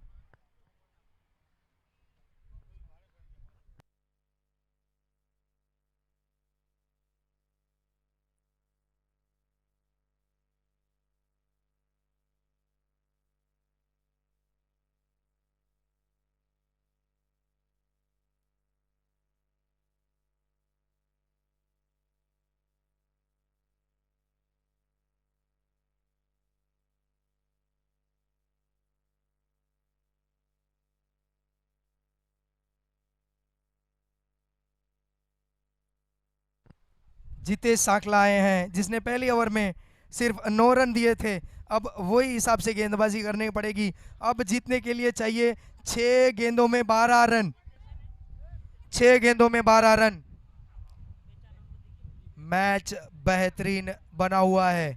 जितेश साखला आए हैं, जिसने पहली ओवर में सिर्फ 9 रन दिए थे। अब वही हिसाब से गेंदबाजी करनी पड़ेगी। अब जीतने के लिए चाहिए 6 गेंदों में 12 रन, 6 गेंदों में 12 रन। मैच बेहतरीन बना हुआ है।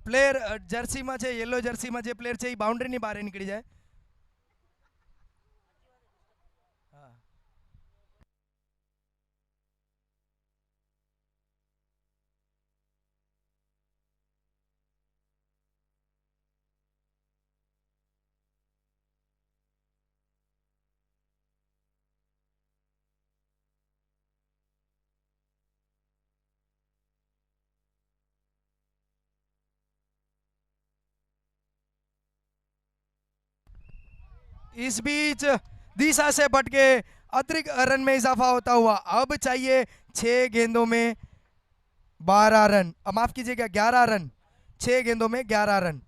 પ્લેયર જર્સીમાં છે, યલો જર્સીમાં જે પ્લેયર છે એ બાઉન્ડરીની બહાર નીકળી જાય। इस बीच दिशा से भटके अतिरिक्त रन में इजाफा होता हुआ अब चाहिए 6 गेंदों में 12 रन, माफ कीजिएगा 11 रन, 6 गेंदों में 11 रन।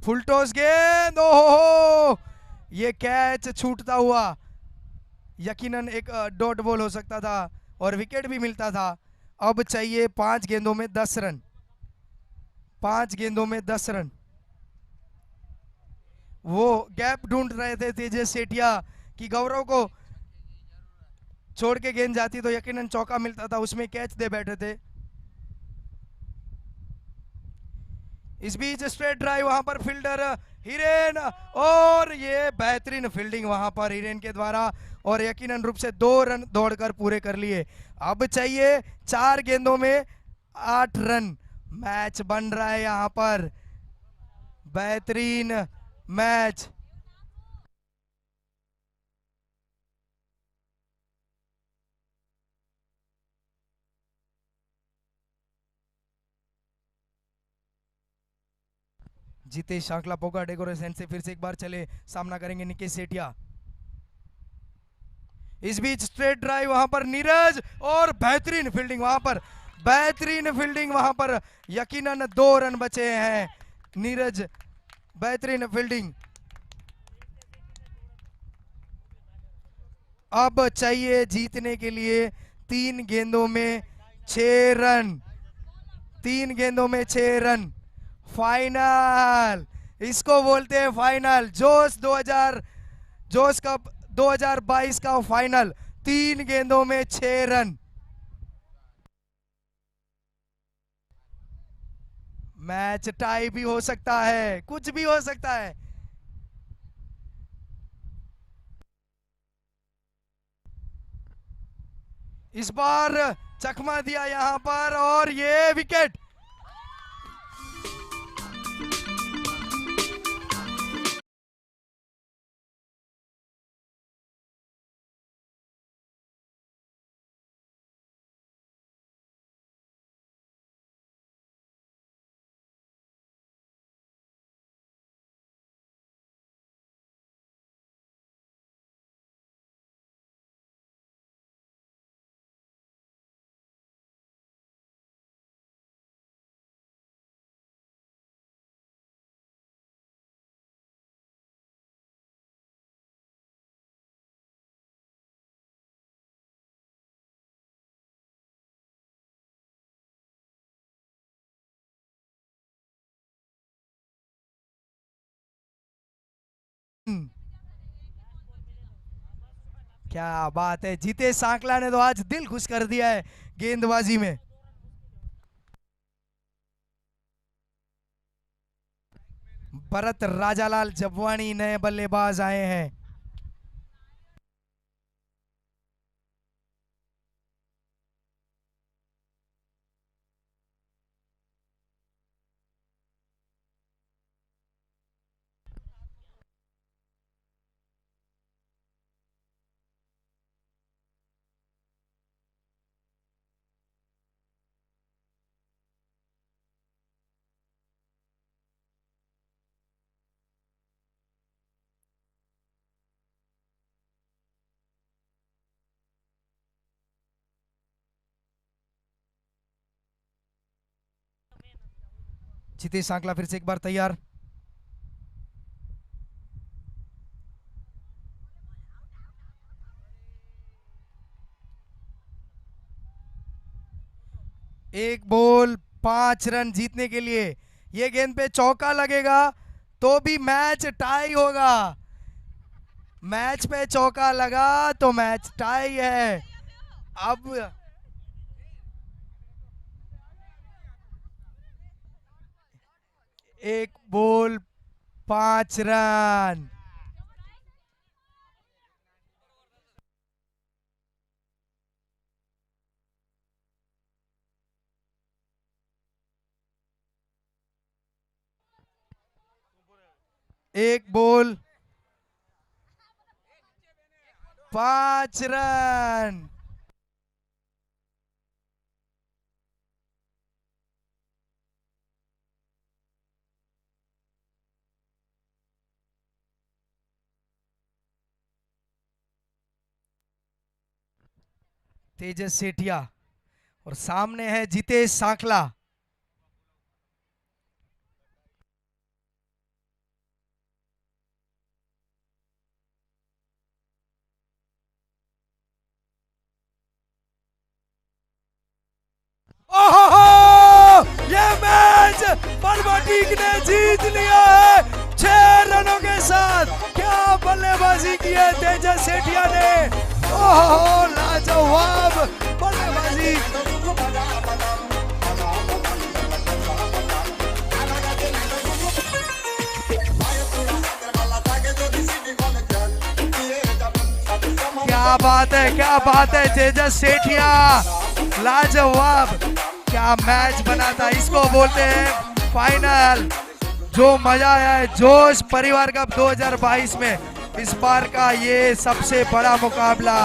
फुल टॉस गेंद, ओहो, ये कैच छूटता हुआ, यकीनन एक डॉट बॉल हो सकता था और विकेट भी मिलता था। अब चाहिए 5 गेंदों में 10 रन, 5 गेंदों में 10 रन। वो गैप ढूंढ रहे थे तेजस सेठिया कि गौरव को छोड़ के गेंद जाती तो यकीनन चौका मिलता था, उसमें कैच दे बैठे थे। इस बीच स्ट्रेट ड्राइव, वहां पर फील्डर हिरेन, और ये बेहतरीन फील्डिंग वहां पर हिरेन के द्वारा, और यकीनन रूप से 2 रन दौड़कर पूरे कर लिए। अब चाहिए 4 गेंदों में 8 रन। मैच बन रहा है यहां पर, बेहतरीन मैच। जीतेश शांकला पोगा डेकोरेशन से फिर से एक बार चले, सामना करेंगे निकेश सेठिया। इस बीच स्ट्रेट ड्राइव, वहां पर नीरज, और बेहतरीन फील्डिंग वहां पर, बेहतरीन फील्डिंग वहां पर, यकीनन 2 रन बचे हैं। नीरज, बेहतरीन फील्डिंग। अब चाहिए जीतने के लिए 3 गेंदों में 6 रन, 3 गेंदों में 6 रन। फाइनल, इसको बोलते हैं फाइनल। जोश कप 2022 का फाइनल, 3 गेंदों में 6 रन। मैच टाई भी हो सकता है, कुछ भी हो सकता है। इस बार चकमा दिया यहां पर, और ये विकेट। क्या बात है, जीतेश सांकला ने तो आज दिल खुश कर दिया है गेंदबाजी में। भरत राजालाल जबवानी नए बल्लेबाज आए हैं। जीतेश सांकला फिर से एक बार तैयार। एक बॉल 5 रन जीतने के लिए। ये गेंद पे चौका लगेगा तो भी मैच टाई होगा। मैच पे चौका लगा तो मैच टाई है। अब एक बॉल 5 रन। एक बॉल 5 रन। तेजस सेठिया और सामने है जितेश सांखला। ओहो, ये मैच परमाटिक ने जीत लिया है 6 रनों के साथ। क्या बल्लेबाजी की है तेजस सेठिया ने। ओहो, लाजवाब बल्लेबाजी। क्या बात है तेजस सेठिया, लाजवाब। क्या मैच बना था, इसको बोलते हैं फाइनल। जो मजा आया है, जोश परिवार कप 2022 में इस बार का ये सबसे बड़ा मुकाबला।